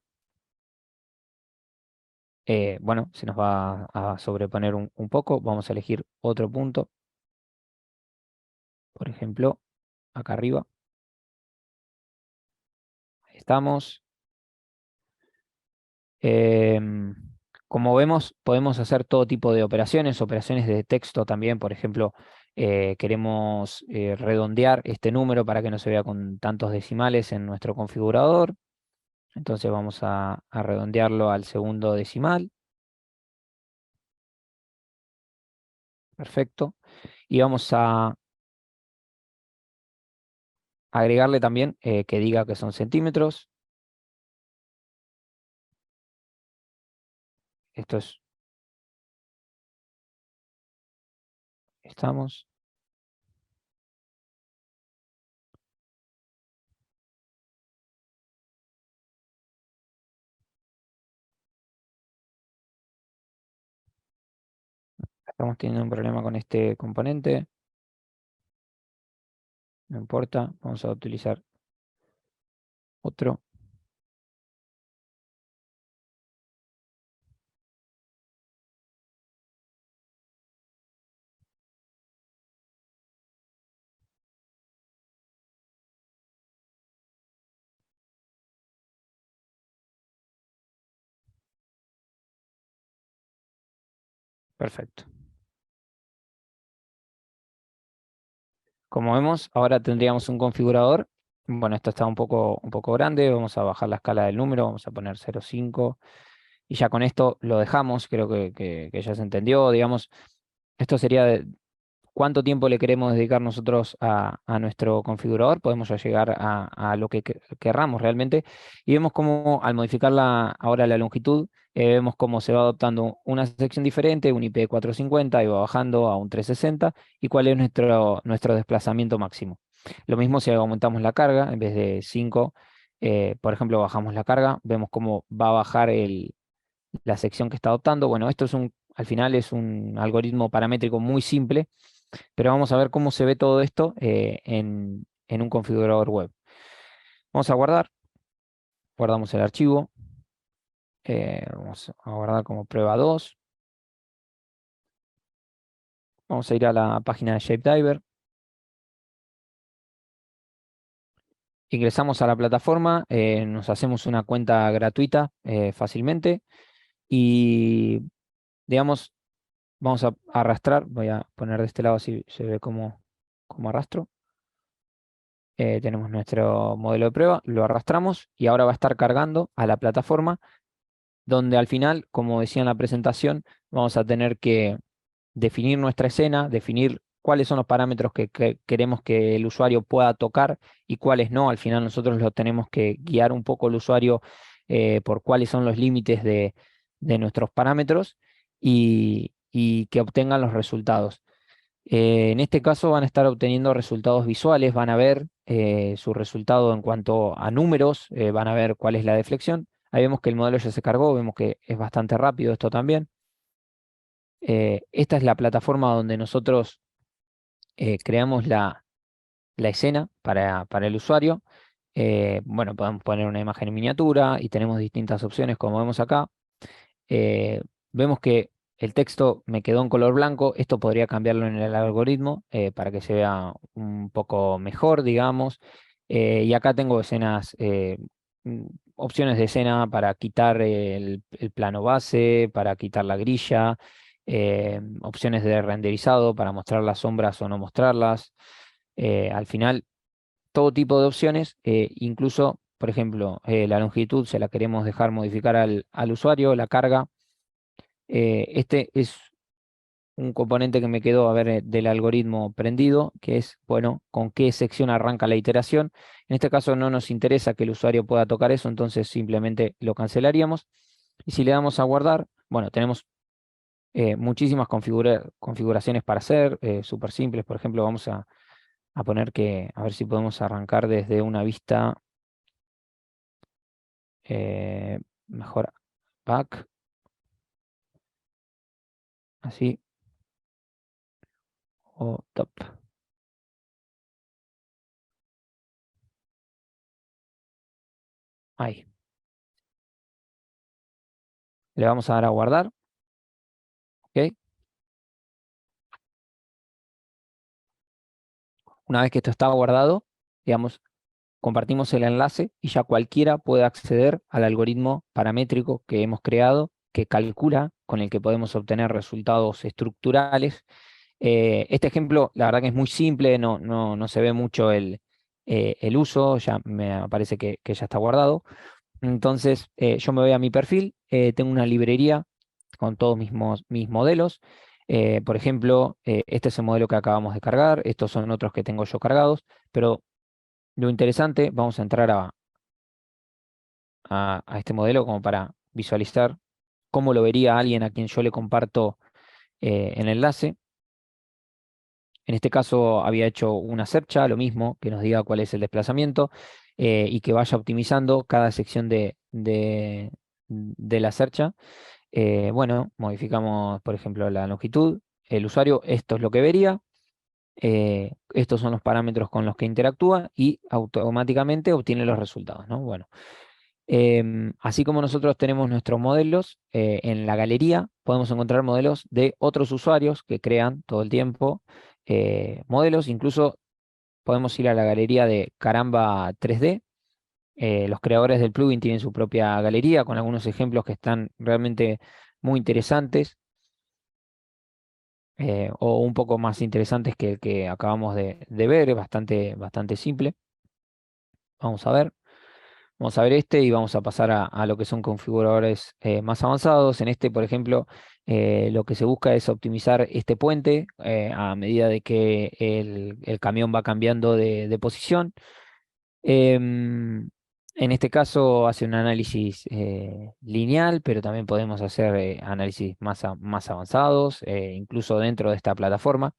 bueno, se nos va a sobreponer un poco. Vamos a elegir otro punto. Por ejemplo, acá arriba. Ahí estamos. Em, Como vemos, podemos hacer todo tipo de operaciones, operaciones de texto también. Por ejemplo, queremos redondear este número para que no se vea con tantos decimales en nuestro configurador. Entonces vamos a redondearlo al segundo decimal. Perfecto. Y vamos a agregarle también que diga que son centímetros. Esto es, estamos. Estamos teniendo un problema con este componente. No importa. Vamos a utilizar otro. Perfecto. Como vemos, ahora tendríamos un configurador. Bueno, esto está un poco grande. Vamos a bajar la escala del número. Vamos a poner 0,5. Y ya con esto lo dejamos. Creo que ya se entendió. Digamos, esto sería cuánto tiempo le queremos dedicar nosotros a nuestro configurador. Podemos ya llegar a lo que querramos realmente. Y vemos cómo al modificar ahora la longitud, vemos cómo se va adoptando una sección diferente, un IP 450 y va bajando a un 360 y cuál es nuestro desplazamiento máximo. Lo mismo si aumentamos la carga, en vez de 5, por ejemplo, bajamos la carga, vemos cómo va a bajar la sección que está adoptando. Bueno, esto al final es un algoritmo paramétrico muy simple, pero vamos a ver cómo se ve todo esto en un configurador web. Vamos a guardar, guardamos el archivo, vamos a guardar como prueba 2. Vamos a ir a la página de Shapediver, ingresamos a la plataforma, nos hacemos una cuenta gratuita fácilmente y, digamos, vamos a arrastrar, voy a poner de este lado así se ve como arrastro. Tenemos nuestro modelo de prueba, lo arrastramos y ahora va a estar cargando a la plataforma donde al final, como decía en la presentación, vamos a tener que definir nuestra escena, definir cuáles son los parámetros que queremos que el usuario pueda tocar y cuáles no. Al final nosotros lo tenemos que guiar un poco el usuario por cuáles son los límites de nuestros parámetros y que obtengan los resultados. En este caso van a estar obteniendo resultados visuales, van a ver su resultado en cuanto a números, van a ver cuál es la deflexión. Ahí vemos que el modelo ya se cargó, vemos que es bastante rápido esto también. Esta es la plataforma donde nosotros creamos la escena para el usuario. Bueno, podemos poner una imagen en miniatura y tenemos distintas opciones como vemos acá. Eh, Vemos que el texto me quedó en color blanco. Esto podría cambiarlo en el algoritmo para que se vea un poco mejor, digamos. Y acá tengo escenas, mm, opciones de escena para quitar el plano base, para quitar la grilla, opciones de renderizado para mostrar las sombras o no mostrarlas. Al final, todo tipo de opciones, incluso, por ejemplo, la longitud se la queremos dejar modificar al usuario, la carga. Este es un componente que me quedó a ver del algoritmo prendido, que es, bueno, con qué sección arranca la iteración. En este caso no nos interesa que el usuario pueda tocar eso, entonces simplemente lo cancelaríamos. Y si le damos a guardar, bueno, tenemos muchísimas configuraciones para hacer, súper simples. Por ejemplo, vamos a poner que, a ver si podemos arrancar desde una vista mejor back, así, o top. Ahí. Le vamos a dar a guardar. ¿Ok? Una vez que esto está guardado, digamos, compartimos el enlace y ya cualquiera puede acceder al algoritmo paramétrico que hemos creado, que calcula, con el que podemos obtener resultados estructurales. Este ejemplo, la verdad que es muy simple, no se ve mucho el uso, ya me parece que ya está guardado. Entonces, yo me voy a mi perfil, tengo una librería con todos mis modelos. Por ejemplo, este es el modelo que acabamos de cargar, estos son otros que tengo yo cargados, pero lo interesante, vamos a entrar a este modelo como para visualizar cómo lo vería alguien a quien yo le comparto el enlace. En este caso había hecho una CEPTCHA, lo mismo, que nos diga cuál es el desplazamiento y que vaya optimizando cada sección de la CEPTCHA. Bueno, modificamos, por ejemplo, la longitud. El usuario, esto es lo que vería. Estos son los parámetros con los que interactúa y automáticamente obtiene los resultados, ¿no? Bueno, así como nosotros tenemos nuestros modelos, en la galería podemos encontrar modelos de otros usuarios que crean todo el tiempo modelos. Incluso podemos ir a la galería de Caramba 3D. Los creadores del plugin tienen su propia galería con algunos ejemplos que están realmente muy interesantes, o un poco más interesantes que el que acabamos de ver. Es bastante simple. Vamos a ver. Vamos a ver este y vamos a pasar a lo que son configuradores más avanzados. En este, por ejemplo, lo que se busca es optimizar este puente a medida de que el camión va cambiando de posición. Em, en este caso hace un análisis lineal, pero también podemos hacer análisis más avanzados, incluso dentro de esta plataforma.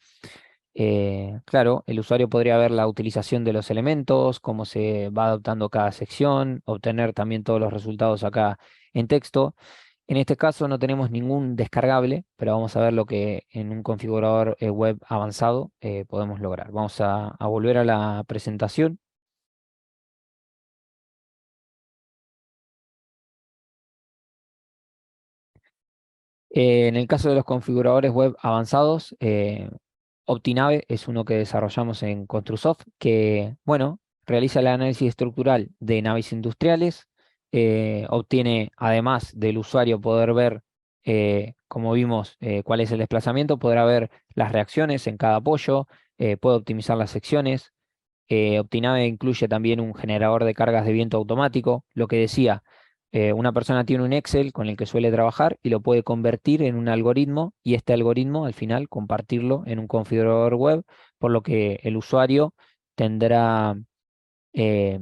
Claro, el usuario podría ver la utilización de los elementos, cómo se va adaptando cada sección, obtener también todos los resultados acá en texto. En este caso no tenemos ningún descargable, pero vamos a ver lo que en un configurador web avanzado podemos lograr. Vamos a volver a la presentación. En el caso de los configuradores web avanzados, Optinave es uno que desarrollamos en Construsoft, que, bueno, realiza el análisis estructural de naves industriales, obtiene, además del usuario poder ver, como vimos, cuál es el desplazamiento, podrá ver las reacciones en cada apoyo, puede optimizar las secciones. Optinave incluye también un generador de cargas de viento automático. Lo que decía, una persona tiene un Excel con el que suele trabajar y lo puede convertir en un algoritmo, y este algoritmo al final compartirlo en un configurador web, por lo que el usuario tendrá, eh,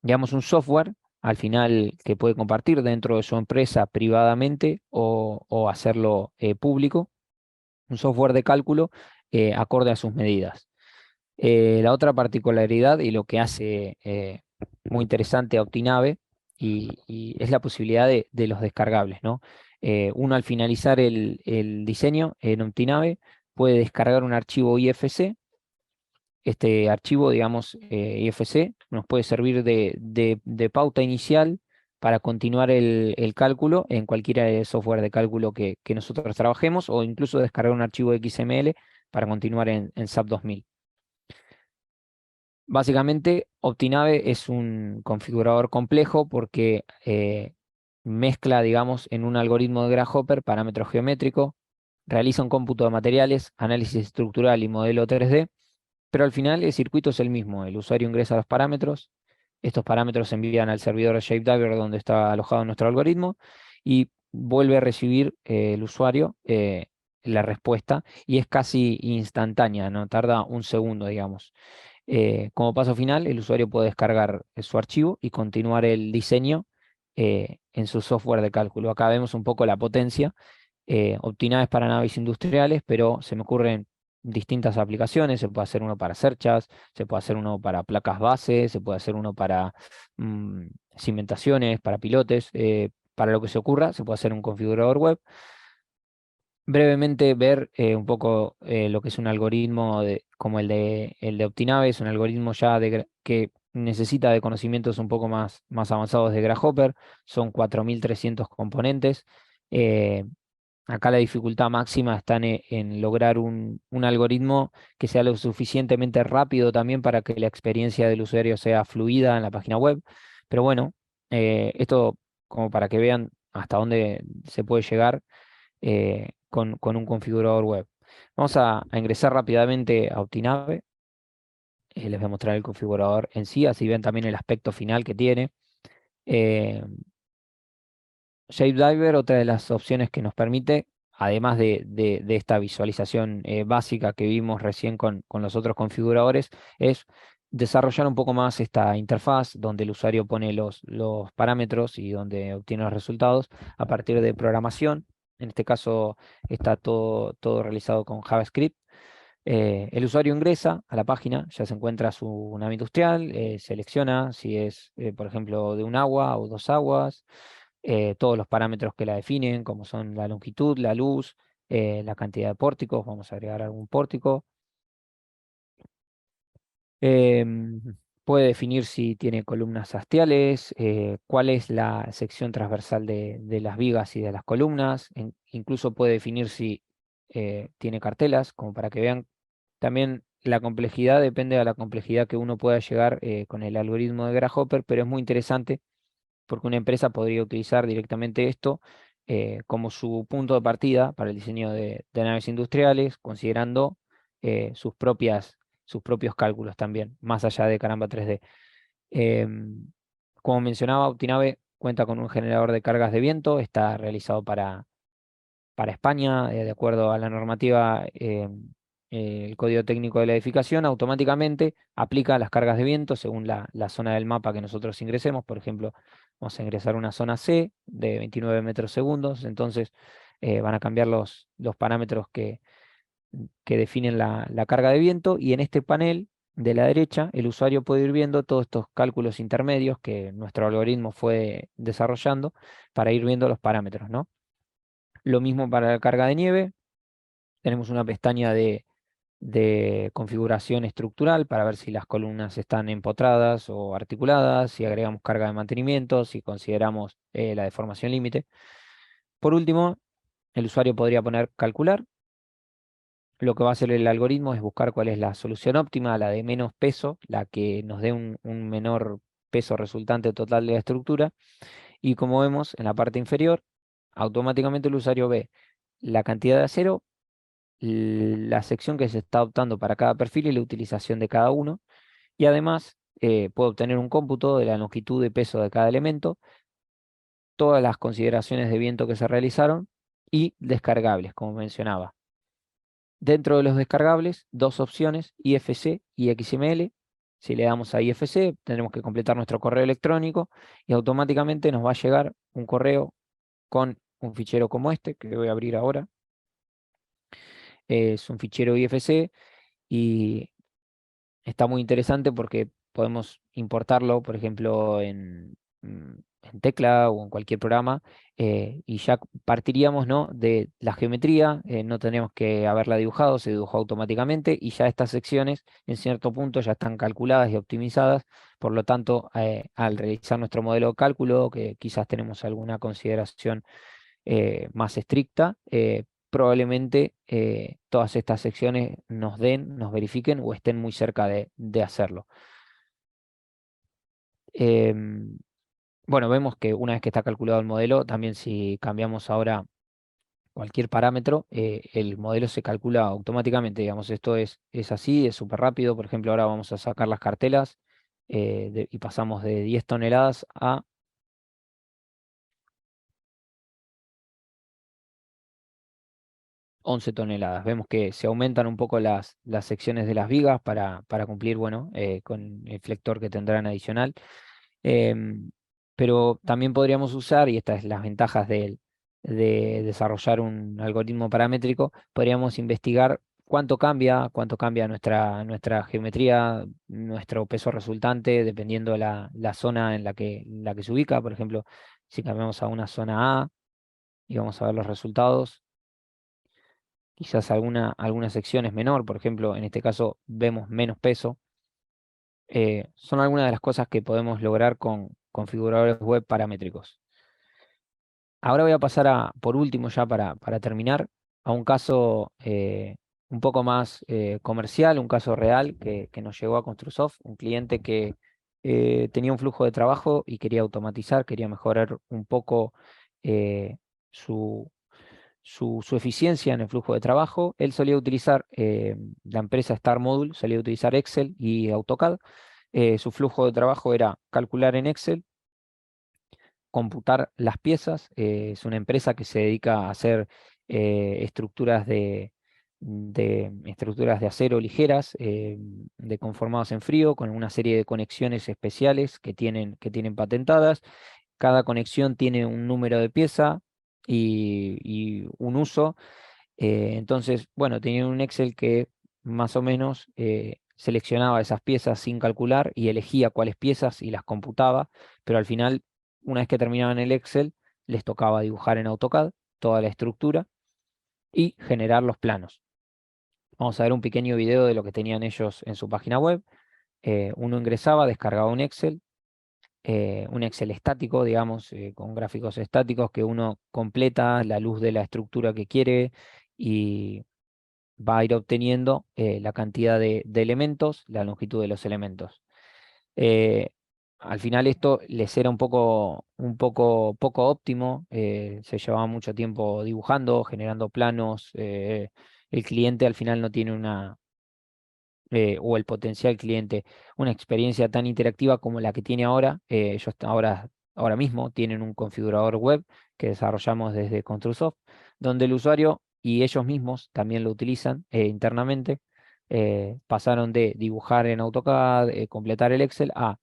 digamos, un software al final que puede compartir dentro de su empresa privadamente o hacerlo público, un software de cálculo acorde a sus medidas. La otra particularidad y lo que hace muy interesante a Optinave y es la posibilidad de los descargables, ¿no? Uno, al finalizar el diseño en Optinave, puede descargar un archivo IFC. Este archivo, digamos, IFC, nos puede servir de pauta inicial para continuar el cálculo en cualquiera de software de cálculo que nosotros trabajemos, o incluso descargar un archivo XML para continuar en SAP 2000. Básicamente, Optinave es un configurador complejo porque mezcla, digamos, en un algoritmo de Grasshopper parámetro geométrico, realiza un cómputo de materiales, análisis estructural y modelo 3D, pero al final el circuito es el mismo. El usuario ingresa los parámetros, estos parámetros se envían al servidor ShapeDiver donde está alojado nuestro algoritmo y vuelve a recibir el usuario la respuesta, y es casi instantánea, no tarda un segundo, digamos. Como paso final, el usuario puede descargar su archivo y continuar el diseño en su software de cálculo. Acá vemos un poco la potencia. Optinave es para naves industriales, pero se me ocurren distintas aplicaciones. Se puede hacer uno para cerchas, se puede hacer uno para placas base, se puede hacer uno para cimentaciones, para pilotes. Para lo que se ocurra, se puede hacer un configurador web. Brevemente ver un poco lo que es un algoritmo como el de Optinave. Es un algoritmo ya que necesita de conocimientos un poco más avanzados de Grasshopper. Son 4.300 componentes. Eh, Acá la dificultad máxima está en lograr un algoritmo que sea lo suficientemente rápido también para que la experiencia del usuario sea fluida en la página web. Pero bueno, esto como para que vean hasta dónde se puede llegar con un configurador web. Vamos a ingresar rápidamente a Optinave. Les voy a mostrar el configurador en sí, así ven también el aspecto final que tiene. Eh, Shapediver, otra de las opciones que nos permite, además de esta visualización básica que vimos recién con los otros configuradores, es desarrollar un poco más esta interfaz donde el usuario pone los parámetros y donde obtiene los resultados a partir de programación. En este caso está todo realizado con JavaScript. El usuario ingresa a la página, ya se encuentra su nave industrial, selecciona si es, por ejemplo, de un agua o dos aguas, todos los parámetros que la definen, como son la longitud, la luz, la cantidad de pórticos, vamos a agregar algún pórtico. Em, Puede definir si tiene columnas hastiales, cuál es la sección transversal de las vigas y de las columnas, incluso puede definir si tiene cartelas, como para que vean. También la complejidad depende de la complejidad que uno pueda llegar con el algoritmo de Grasshopper, pero es muy interesante porque una empresa podría utilizar directamente esto como su punto de partida para el diseño de naves industriales, considerando sus propios cálculos también, más allá de Caramba 3D. Em, Como mencionaba, Optinave cuenta con un generador de cargas de viento, está realizado para España, de acuerdo a la normativa, el código técnico de la edificación, automáticamente aplica las cargas de viento según la zona del mapa que nosotros ingresemos. Por ejemplo, vamos a ingresar una zona C de 29 metros segundos, entonces van a cambiar los parámetros que definen la carga de viento, y en este panel de la derecha el usuario puede ir viendo todos estos cálculos intermedios que nuestro algoritmo fue desarrollando para ir viendo los parámetros, ¿no? Lo mismo para la carga de nieve. Tenemos una pestaña de configuración estructural para ver si las columnas están empotradas o articuladas, si agregamos carga de mantenimiento, si consideramos la deformación límite. Por último, el usuario podría poner calcular. Lo que va a hacer el algoritmo es buscar cuál es la solución óptima, la de menos peso, la que nos dé un menor peso resultante total de la estructura. Y como vemos en la parte inferior, automáticamente el usuario ve la cantidad de acero, la sección que se está optando para cada perfil y la utilización de cada uno. Y además puedo obtener un cómputo de la longitud y peso de cada elemento, todas las consideraciones de viento que se realizaron y descargables, como mencionaba. Dentro de los descargables, dos opciones, IFC y XML. Si le damos a IFC, tendremos que completar nuestro correo electrónico y automáticamente nos va a llegar un correo con un fichero como este, que voy a abrir ahora. Es un fichero IFC y está muy interesante porque podemos importarlo, por ejemplo, en Tecla o en cualquier programa, y ya partiríamos, ¿no?, de la geometría. No tendríamos que haberla dibujado, se dibujó automáticamente y ya estas secciones en cierto punto ya están calculadas y optimizadas. Por lo tanto, al realizar nuestro modelo de cálculo, que quizás tenemos alguna consideración más estricta, probablemente todas estas secciones nos verifiquen o estén muy cerca de hacerlo. Em, bueno, vemos que una vez que está calculado el modelo, también si cambiamos ahora cualquier parámetro, el modelo se calcula automáticamente. Digamos, esto es así, es súper rápido. Por ejemplo, ahora vamos a sacar las cartelas y pasamos de 10 toneladas a 11 toneladas. Vemos que se aumentan un poco las secciones de las vigas para cumplir, bueno, con el flector que tendrán adicional. Em, pero también podríamos usar, y estas es las ventajas de desarrollar un algoritmo paramétrico, podríamos investigar cuánto cambia nuestra geometría, nuestro peso resultante, dependiendo la zona en la que se ubica. Por ejemplo, si cambiamos a una zona A y vamos a ver los resultados, quizás alguna sección es menor. Por ejemplo, en este caso vemos menos peso. son algunas de las cosas que podemos lograr con configuradores web paramétricos. Ahora voy a pasar por último, ya para terminar, a un caso un poco más comercial, un caso real que nos llegó a Construsoft, un cliente que tenía un flujo de trabajo y quería automatizar, quería mejorar un poco eh, su, su eficiencia en el flujo de trabajo. Él solía utilizar, la empresa Star Module, solía utilizar Excel y AutoCAD. Su flujo de trabajo era calcular en Excel, computar las piezas. Es una empresa que se dedica a hacer estructuras de estructuras de acero ligeras, de conformados en frío, con una serie de conexiones especiales que tienen patentadas. Cada conexión tiene un número de pieza y un uso. Entonces, bueno, tenía un Excel que más o menos seleccionaba esas piezas sin calcular y elegía cuáles piezas y las computaba, pero al final, una vez que terminaban el Excel, les tocaba dibujar en AutoCAD toda la estructura y generar los planos. Vamos a ver un pequeño video de lo que tenían ellos en su página web. Uno ingresaba, descargaba un Excel estático, digamos, con gráficos estáticos que uno completa la luz de la estructura que quiere y va a ir obteniendo la cantidad de elementos, la longitud de los elementos. Eh, Al final esto les era un poco poco óptimo, se llevaba mucho tiempo dibujando, generando planos. El cliente al final no tiene o el potencial cliente, una experiencia tan interactiva como la que tiene ahora. Ellos ahora mismo tienen un configurador web que desarrollamos desde Construsoft, donde el usuario y ellos mismos también lo utilizan internamente. Pasaron de dibujar en AutoCAD, completar el Excel, a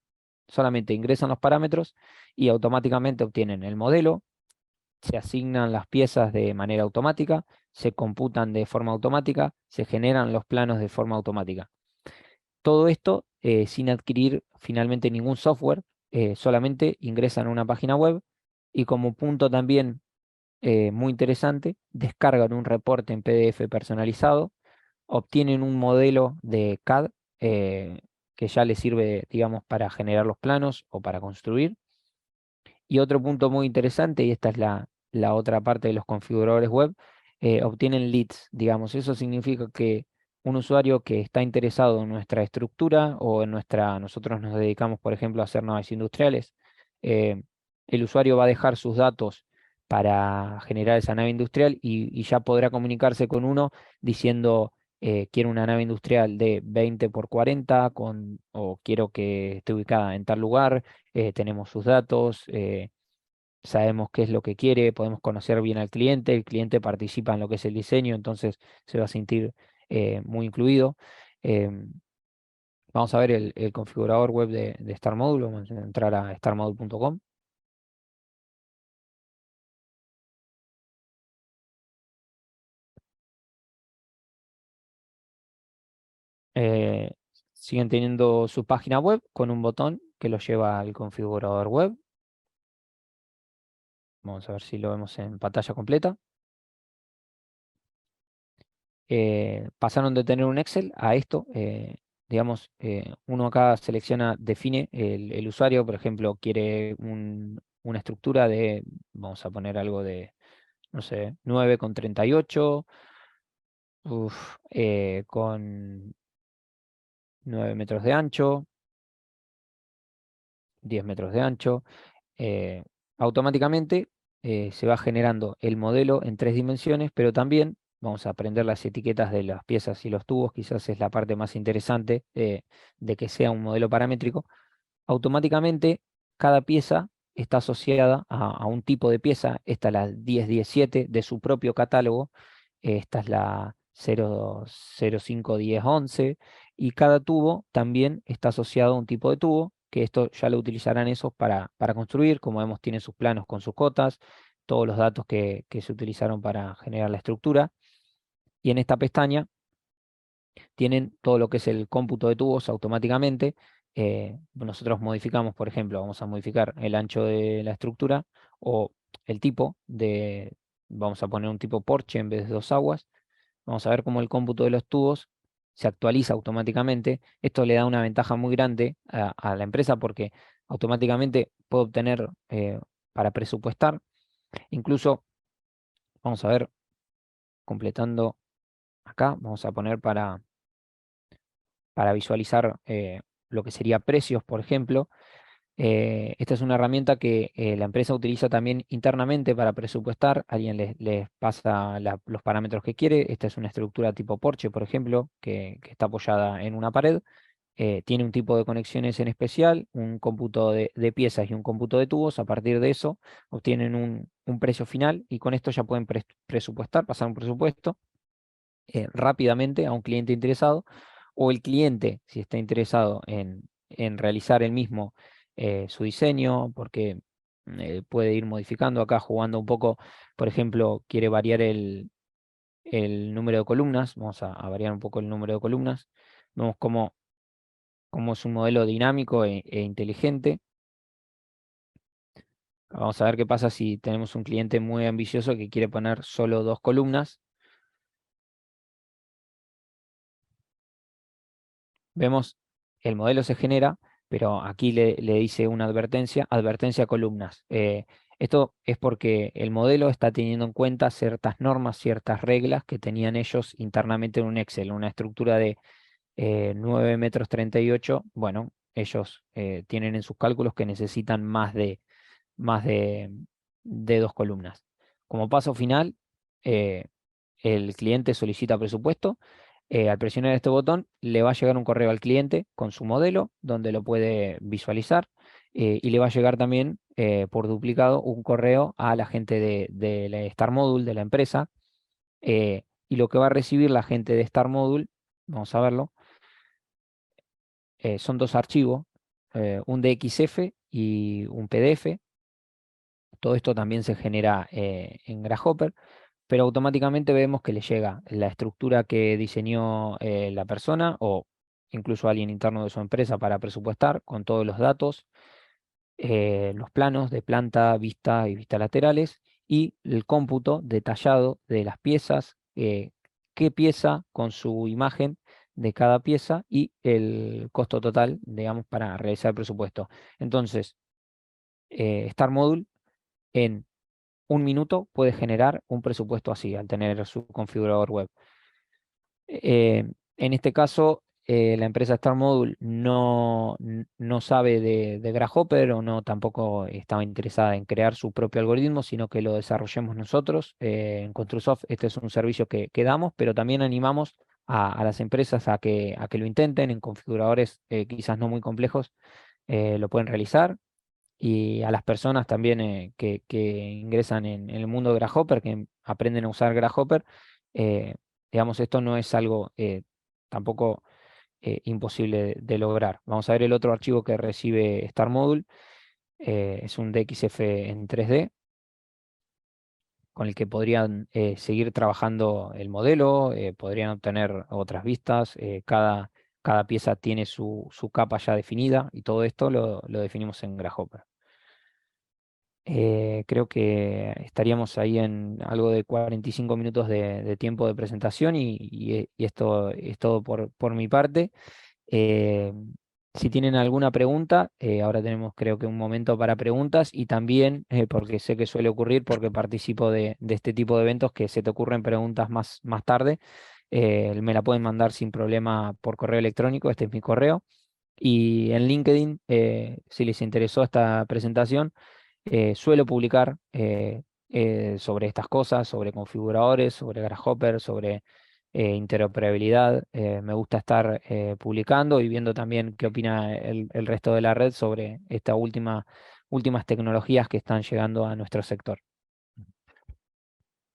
solamente ingresan los parámetros y automáticamente obtienen el modelo, se asignan las piezas de manera automática, se computan de forma automática, se generan los planos de forma automática. Todo esto sin adquirir finalmente ningún software, solamente ingresan a una página web y, como punto también muy interesante, descargan un reporte en PDF personalizado, obtienen un modelo de CAD que ya les sirve, digamos, para generar los planos o para construir. Y otro punto muy interesante, y esta es la otra parte de los configuradores web, obtienen leads, digamos. Eso significa que un usuario que está interesado en nuestra estructura o nosotros nos dedicamos, por ejemplo, a hacer naves industriales, eh, el usuario va a dejar sus datos para generar esa nave industrial y ya podrá comunicarse con uno diciendo, quiero una nave industrial de 20 por 40 o quiero que esté ubicada en tal lugar. Tenemos sus datos, sabemos qué es lo que quiere, podemos conocer bien al cliente, el cliente participa en lo que es el diseño, entonces se va a sentir muy incluido. Em, Vamos a ver el configurador web de Star Module. Vamos a entrar a starmodule.com. Eh, Siguen teniendo su página web con un botón que los lleva al configurador web. Vamos a ver si lo vemos en pantalla completa. Pasaron de tener un Excel a esto. Digamos, uno acá selecciona, define el usuario, por ejemplo, quiere una estructura de, vamos a poner algo de, no sé, 9,38, con 9 metros de ancho, 10 metros de ancho. eh, Automáticamente se va generando el modelo en 3 dimensiones, pero también vamos a aprender las etiquetas de las piezas y los tubos. Quizás es la parte más interesante de que sea un modelo paramétrico. Automáticamente cada pieza está asociada a un tipo de pieza. Esta es la 1017 de su propio catálogo. Esta es la 0051011, y cada tubo también está asociado a un tipo de tubo, que esto ya lo utilizarán esos para construir. Como vemos, tiene sus planos con sus cotas, todos los datos que se utilizaron para generar la estructura. Y en esta pestaña tienen todo lo que es el cómputo de tubos automáticamente. Nosotros modificamos, por ejemplo, vamos a modificar el ancho de la estructura o el tipo vamos a poner un tipo Porsche en vez de dos aguas. Vamos a ver cómo el cómputo de los tubos se actualiza automáticamente. Esto le da una ventaja muy grande a la empresa porque automáticamente puede obtener para presupuestar. Incluso, vamos a ver, completando acá, vamos a poner para visualizar lo que sería precios, por ejemplo. Esta es una herramienta que la empresa utiliza también internamente para presupuestar. Alguien les pasa los parámetros que quiere. Esta es una estructura tipo Porsche, por ejemplo, que está apoyada en una pared. Tiene un tipo de conexiones en especial, un cómputo de piezas y un cómputo de tubos. A partir de eso obtienen un precio final y con esto ya pueden presupuestar, pasar un presupuesto rápidamente a un cliente interesado, o el cliente, si está interesado en realizar el mismo su diseño, porque puede ir modificando acá, jugando un poco, por ejemplo, quiere variar el número de columnas, vamos a variar un poco el número de columnas, vemos cómo es un modelo dinámico e inteligente. Vamos a ver qué pasa si tenemos un cliente muy ambicioso que quiere poner solo 2 columnas. Vemos, el modelo se genera, pero aquí le dice una advertencia, advertencia columnas. Esto es porque el modelo está teniendo en cuenta ciertas normas, ciertas reglas que tenían ellos internamente en un Excel, una estructura de 9 metros 38. Bueno, ellos tienen en sus cálculos que necesitan más de 2 columnas. Como paso final, eh, el cliente solicita presupuesto. Al presionar este botón, le va a llegar un correo al cliente con su modelo, donde lo puede visualizar, y le va a llegar también por duplicado un correo a la gente de la Star Module, de la empresa, y lo que va a recibir la gente de Star Module, vamos a verlo, son 2 archivos, un DXF y un PDF. Todo esto también se genera en Grasshopper, pero automáticamente vemos que le llega la estructura que diseñó la persona o incluso alguien interno de su empresa para presupuestar con todos los datos, los planos de planta, vista y vista laterales y el cómputo detallado de las piezas, qué pieza con su imagen de cada pieza y el costo total, digamos, para realizar el presupuesto. Entonces, Star Module en 1 minuto puede generar un presupuesto así al tener su configurador web. En este caso, la empresa Star Module no sabe de Grasshopper o no tampoco estaba interesada en crear su propio algoritmo, sino que lo desarrollemos nosotros. En Construsoft este es un servicio que damos, pero también animamos a las empresas a que lo intenten en configuradores quizás no muy complejos, lo pueden realizar y a las personas también que ingresan en el mundo de Grasshopper, que aprenden a usar Grasshopper, eh, digamos, esto no es algo tampoco imposible de lograr. Vamos a ver el otro archivo que recibe Star Module, es un DXF en 3D, con el que podrían seguir trabajando el modelo, podrían obtener otras vistas, cada pieza tiene su capa ya definida y todo esto lo definimos en Grasshopper. Creo que estaríamos ahí en algo de 45 minutos de tiempo de presentación y esto es todo por mi parte. Eh, si tienen alguna pregunta, ahora tenemos creo que un momento para preguntas y también, porque sé que suele ocurrir, porque participo de este tipo de eventos, que se te ocurren preguntas más tarde, me la pueden mandar sin problema por correo electrónico, este es mi correo. Y en LinkedIn, si les interesó esta presentación, suelo publicar sobre estas cosas, sobre configuradores, sobre Grasshopper, sobre interoperabilidad. Me gusta estar publicando y viendo también qué opina el resto de la red sobre estas últimas tecnologías que están llegando a nuestro sector.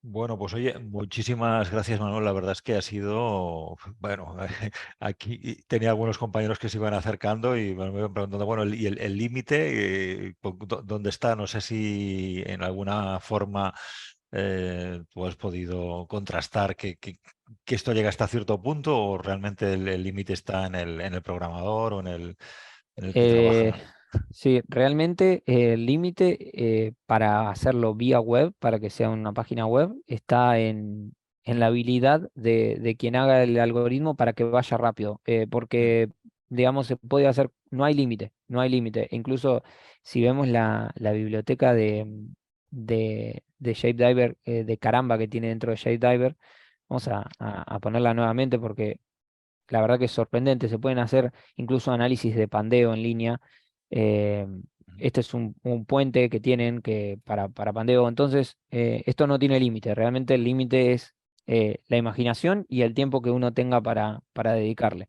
Bueno, pues oye, muchísimas gracias, Manuel. La verdad es que ha sido, bueno, aquí tenía algunos compañeros que se iban acercando y me iban preguntando, bueno, ¿y el límite dónde está? No sé si en alguna forma tú has podido contrastar que esto llega hasta cierto punto o realmente el límite está en el programador o en el que Eh, trabaja. sí, realmente el límite para hacerlo vía web, para que sea una página web, está en la habilidad de quien haga el algoritmo para que vaya rápido, porque, digamos, se puede hacer, no hay límite, no hay límite. E incluso si vemos la biblioteca de Shapediver, de caramba que tiene dentro de Shapediver, vamos a ponerla nuevamente porque la verdad que es sorprendente. Se pueden hacer incluso análisis de pandeo en línea. eh, este es un puente que tienen para pandeo. Entonces, esto no tiene límite. Realmente el límite es la imaginación y el tiempo que uno tenga para dedicarle.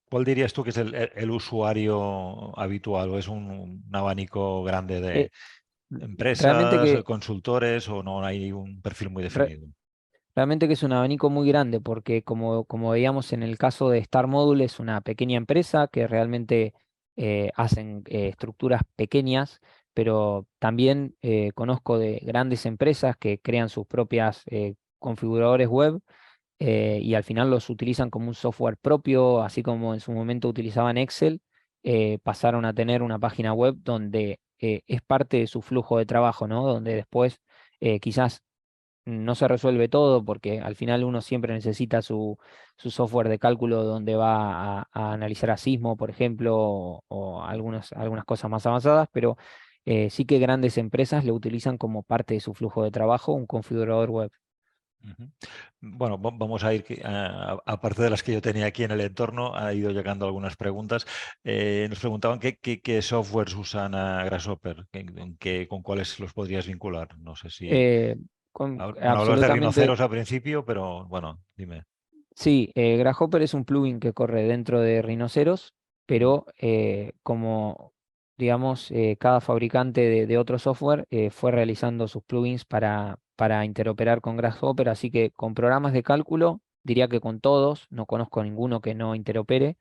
¿Cuál dirías tú que es el usuario habitual? ¿O es un abanico grande Eh, de realmente empresas, que, consultores, o no hay un perfil muy re- definido? realmente que es un abanico muy grande, porque como veíamos en el caso de Star Module, es una pequeña empresa que realmente hacen estructuras pequeñas, pero también conozco de grandes empresas que crean sus propias configuradores web, y al final los utilizan como un software propio, así como en su momento utilizaban Excel. Pasaron a tener una página web donde es parte de su flujo de trabajo, ¿no? Donde después quizás no se resuelve todo, porque al final uno siempre necesita su software de cálculo donde va a analizar a sismo, por ejemplo, o algunas cosas más avanzadas, pero sí que grandes empresas lo utilizan como parte de su flujo de trabajo, un configurador web. Ujú. Bueno, vamos a ir, aparte de las que yo tenía aquí en el entorno, ha ido llegando algunas preguntas. Nos preguntaban qué softwares usan a Grasshopper, con cuáles los podrías vincular. No sé si... Eh, Bueno, hablas de absolutamente. rinoceros al principio, pero bueno, dime. Sí, Grasshopper es un plugin que corre dentro de Rhinoceros, Mm, pero como, digamos, cada fabricante de otro software fue realizando sus plugins para interoperar con Grasshopper, así que con programas de cálculo, diría que con todos, no conozco ninguno que no interopere.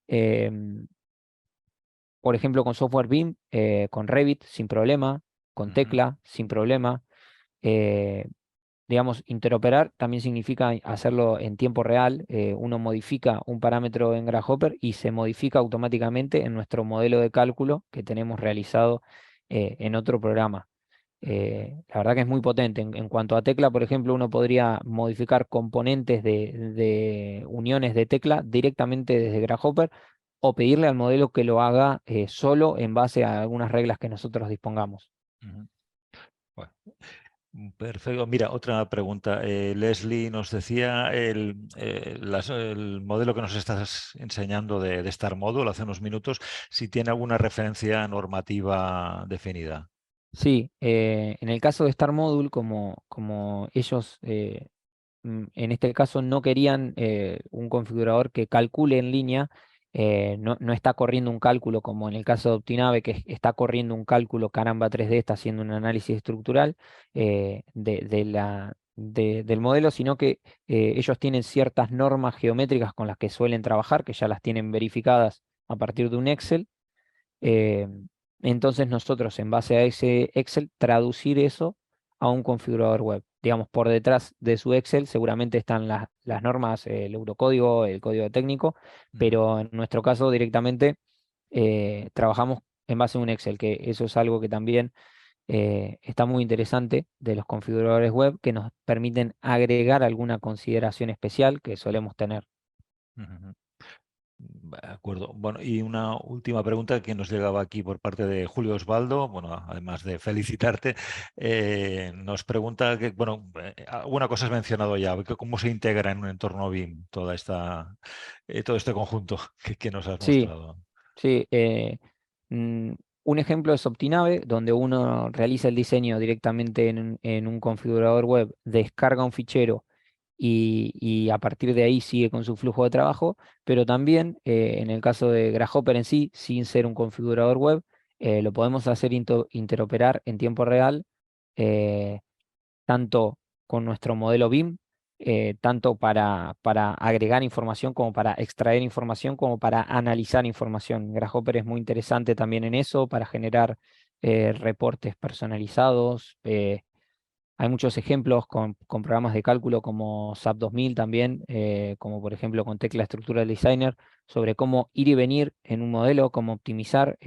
em, por ejemplo, con software BIM, con Revit sin problema, con ujú, Tecla sin problema. eh, digamos, interoperar también significa hacerlo en tiempo real. Uno modifica un parámetro en Grasshopper y se modifica automáticamente en nuestro modelo de cálculo que tenemos realizado en otro programa. ujú, La verdad que es muy potente. En cuanto a tecla, por ejemplo, uno podría modificar componentes de uniones de tecla directamente desde Grasshopper o pedirle al modelo que lo haga solo en base a algunas reglas que nosotros dispongamos. ujú. Bueno, perfecto. Mira, otra pregunta. Leslie nos decía el modelo que nos estás enseñando de Star Module hace unos minutos, si tiene alguna referencia normativa definida. Sí, en el caso de Star Module, como ellos en este caso no querían un configurador que calcule en línea, no está corriendo un cálculo como en el caso de Optinave, que está corriendo un cálculo Caramba 3D, está haciendo un análisis estructural del modelo, sino que ellos tienen ciertas normas geométricas con las que suelen trabajar, que ya las tienen verificadas a partir de un Excel. eh, entonces nosotros, en base a ese Excel, traducir eso a un configurador web. Digamos, por detrás de su Excel seguramente están las normas, el eurocódigo, el código técnico, Ujú, pero en nuestro caso directamente trabajamos en base a un Excel, que eso es algo que también está muy interesante de los configuradores web, que nos permiten agregar alguna consideración especial que solemos tener. ujú. De acuerdo. Bueno, y una última pregunta que nos llegaba aquí por parte de Julio Osvaldo. Bueno, además de felicitarte, nos pregunta que, bueno, alguna cosa has mencionado ya, que cómo se integra en un entorno BIM todo este conjunto que nos has Sí, mostrado. sí. Mm, un ejemplo es Optinave, donde uno realiza el diseño directamente en un configurador web, descarga un fichero y a partir de ahí sigue con su flujo de trabajo, pero también en el caso de Grasshopper en sí, sin ser un configurador web, lo podemos hacer interoperar en tiempo real, eh, tanto con nuestro modelo BIM, tanto para agregar información como para extraer información, como para analizar información. Grasshopper es muy interesante también en eso, para generar reportes personalizados. Hay muchos ejemplos con programas de cálculo como SAP 2000 también, como por ejemplo con Tecla Structural Designer, sobre cómo ir y venir en un modelo, cómo optimizar,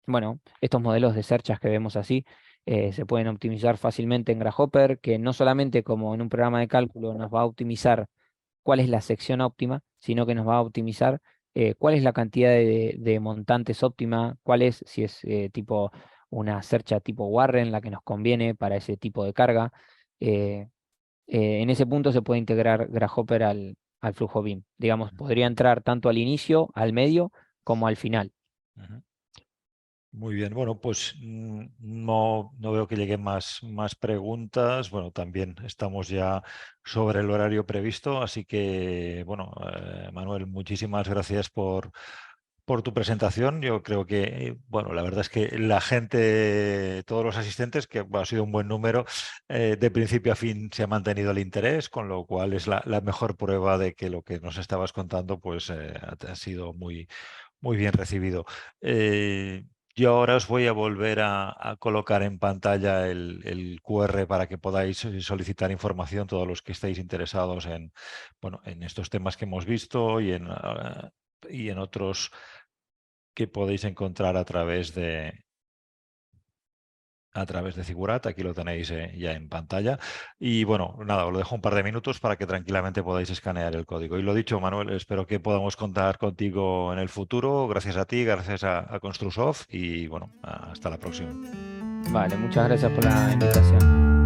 bueno, estos modelos de searchas que vemos así. se pueden optimizar fácilmente en Grasshopper, que no solamente como en un programa de cálculo nos va a optimizar cuál es la sección óptima, sino que nos va a optimizar cuál es la cantidad de montantes óptima, cuál es, si es tipo una cercha tipo Warren, la que nos conviene para ese tipo de carga. eh, en ese punto se puede integrar Grasshopper al flujo BIM. Digamos, podría entrar tanto al inicio, al medio, como al final. Ujú. Muy bien, bueno, pues no veo que lleguen más preguntas. Bueno, también estamos ya sobre el horario previsto, así que, bueno, Manuel, muchísimas gracias por tu presentación. Yo creo que, bueno, la verdad es que la gente, todos los asistentes, que ha sido un buen número, de principio a fin se ha mantenido el interés, con lo cual es la mejor prueba de que lo que nos estabas contando, pues ha sido muy bien recibido. Eh, yo ahora os voy a volver a colocar en pantalla el QR para que podáis solicitar información, todos los que estéis interesados en, bueno, en estos temas que hemos visto y en otros que podéis encontrar a través de Figurat. Aquí lo tenéis ya en pantalla. Y bueno, nada, os lo dejo un par de minutos para que tranquilamente podáis escanear el código. Y lo dicho, Manuel, espero que podamos contar contigo en el futuro. Gracias a ti, gracias a Construsoft y bueno, hasta la próxima. Vale, muchas gracias por la invitación.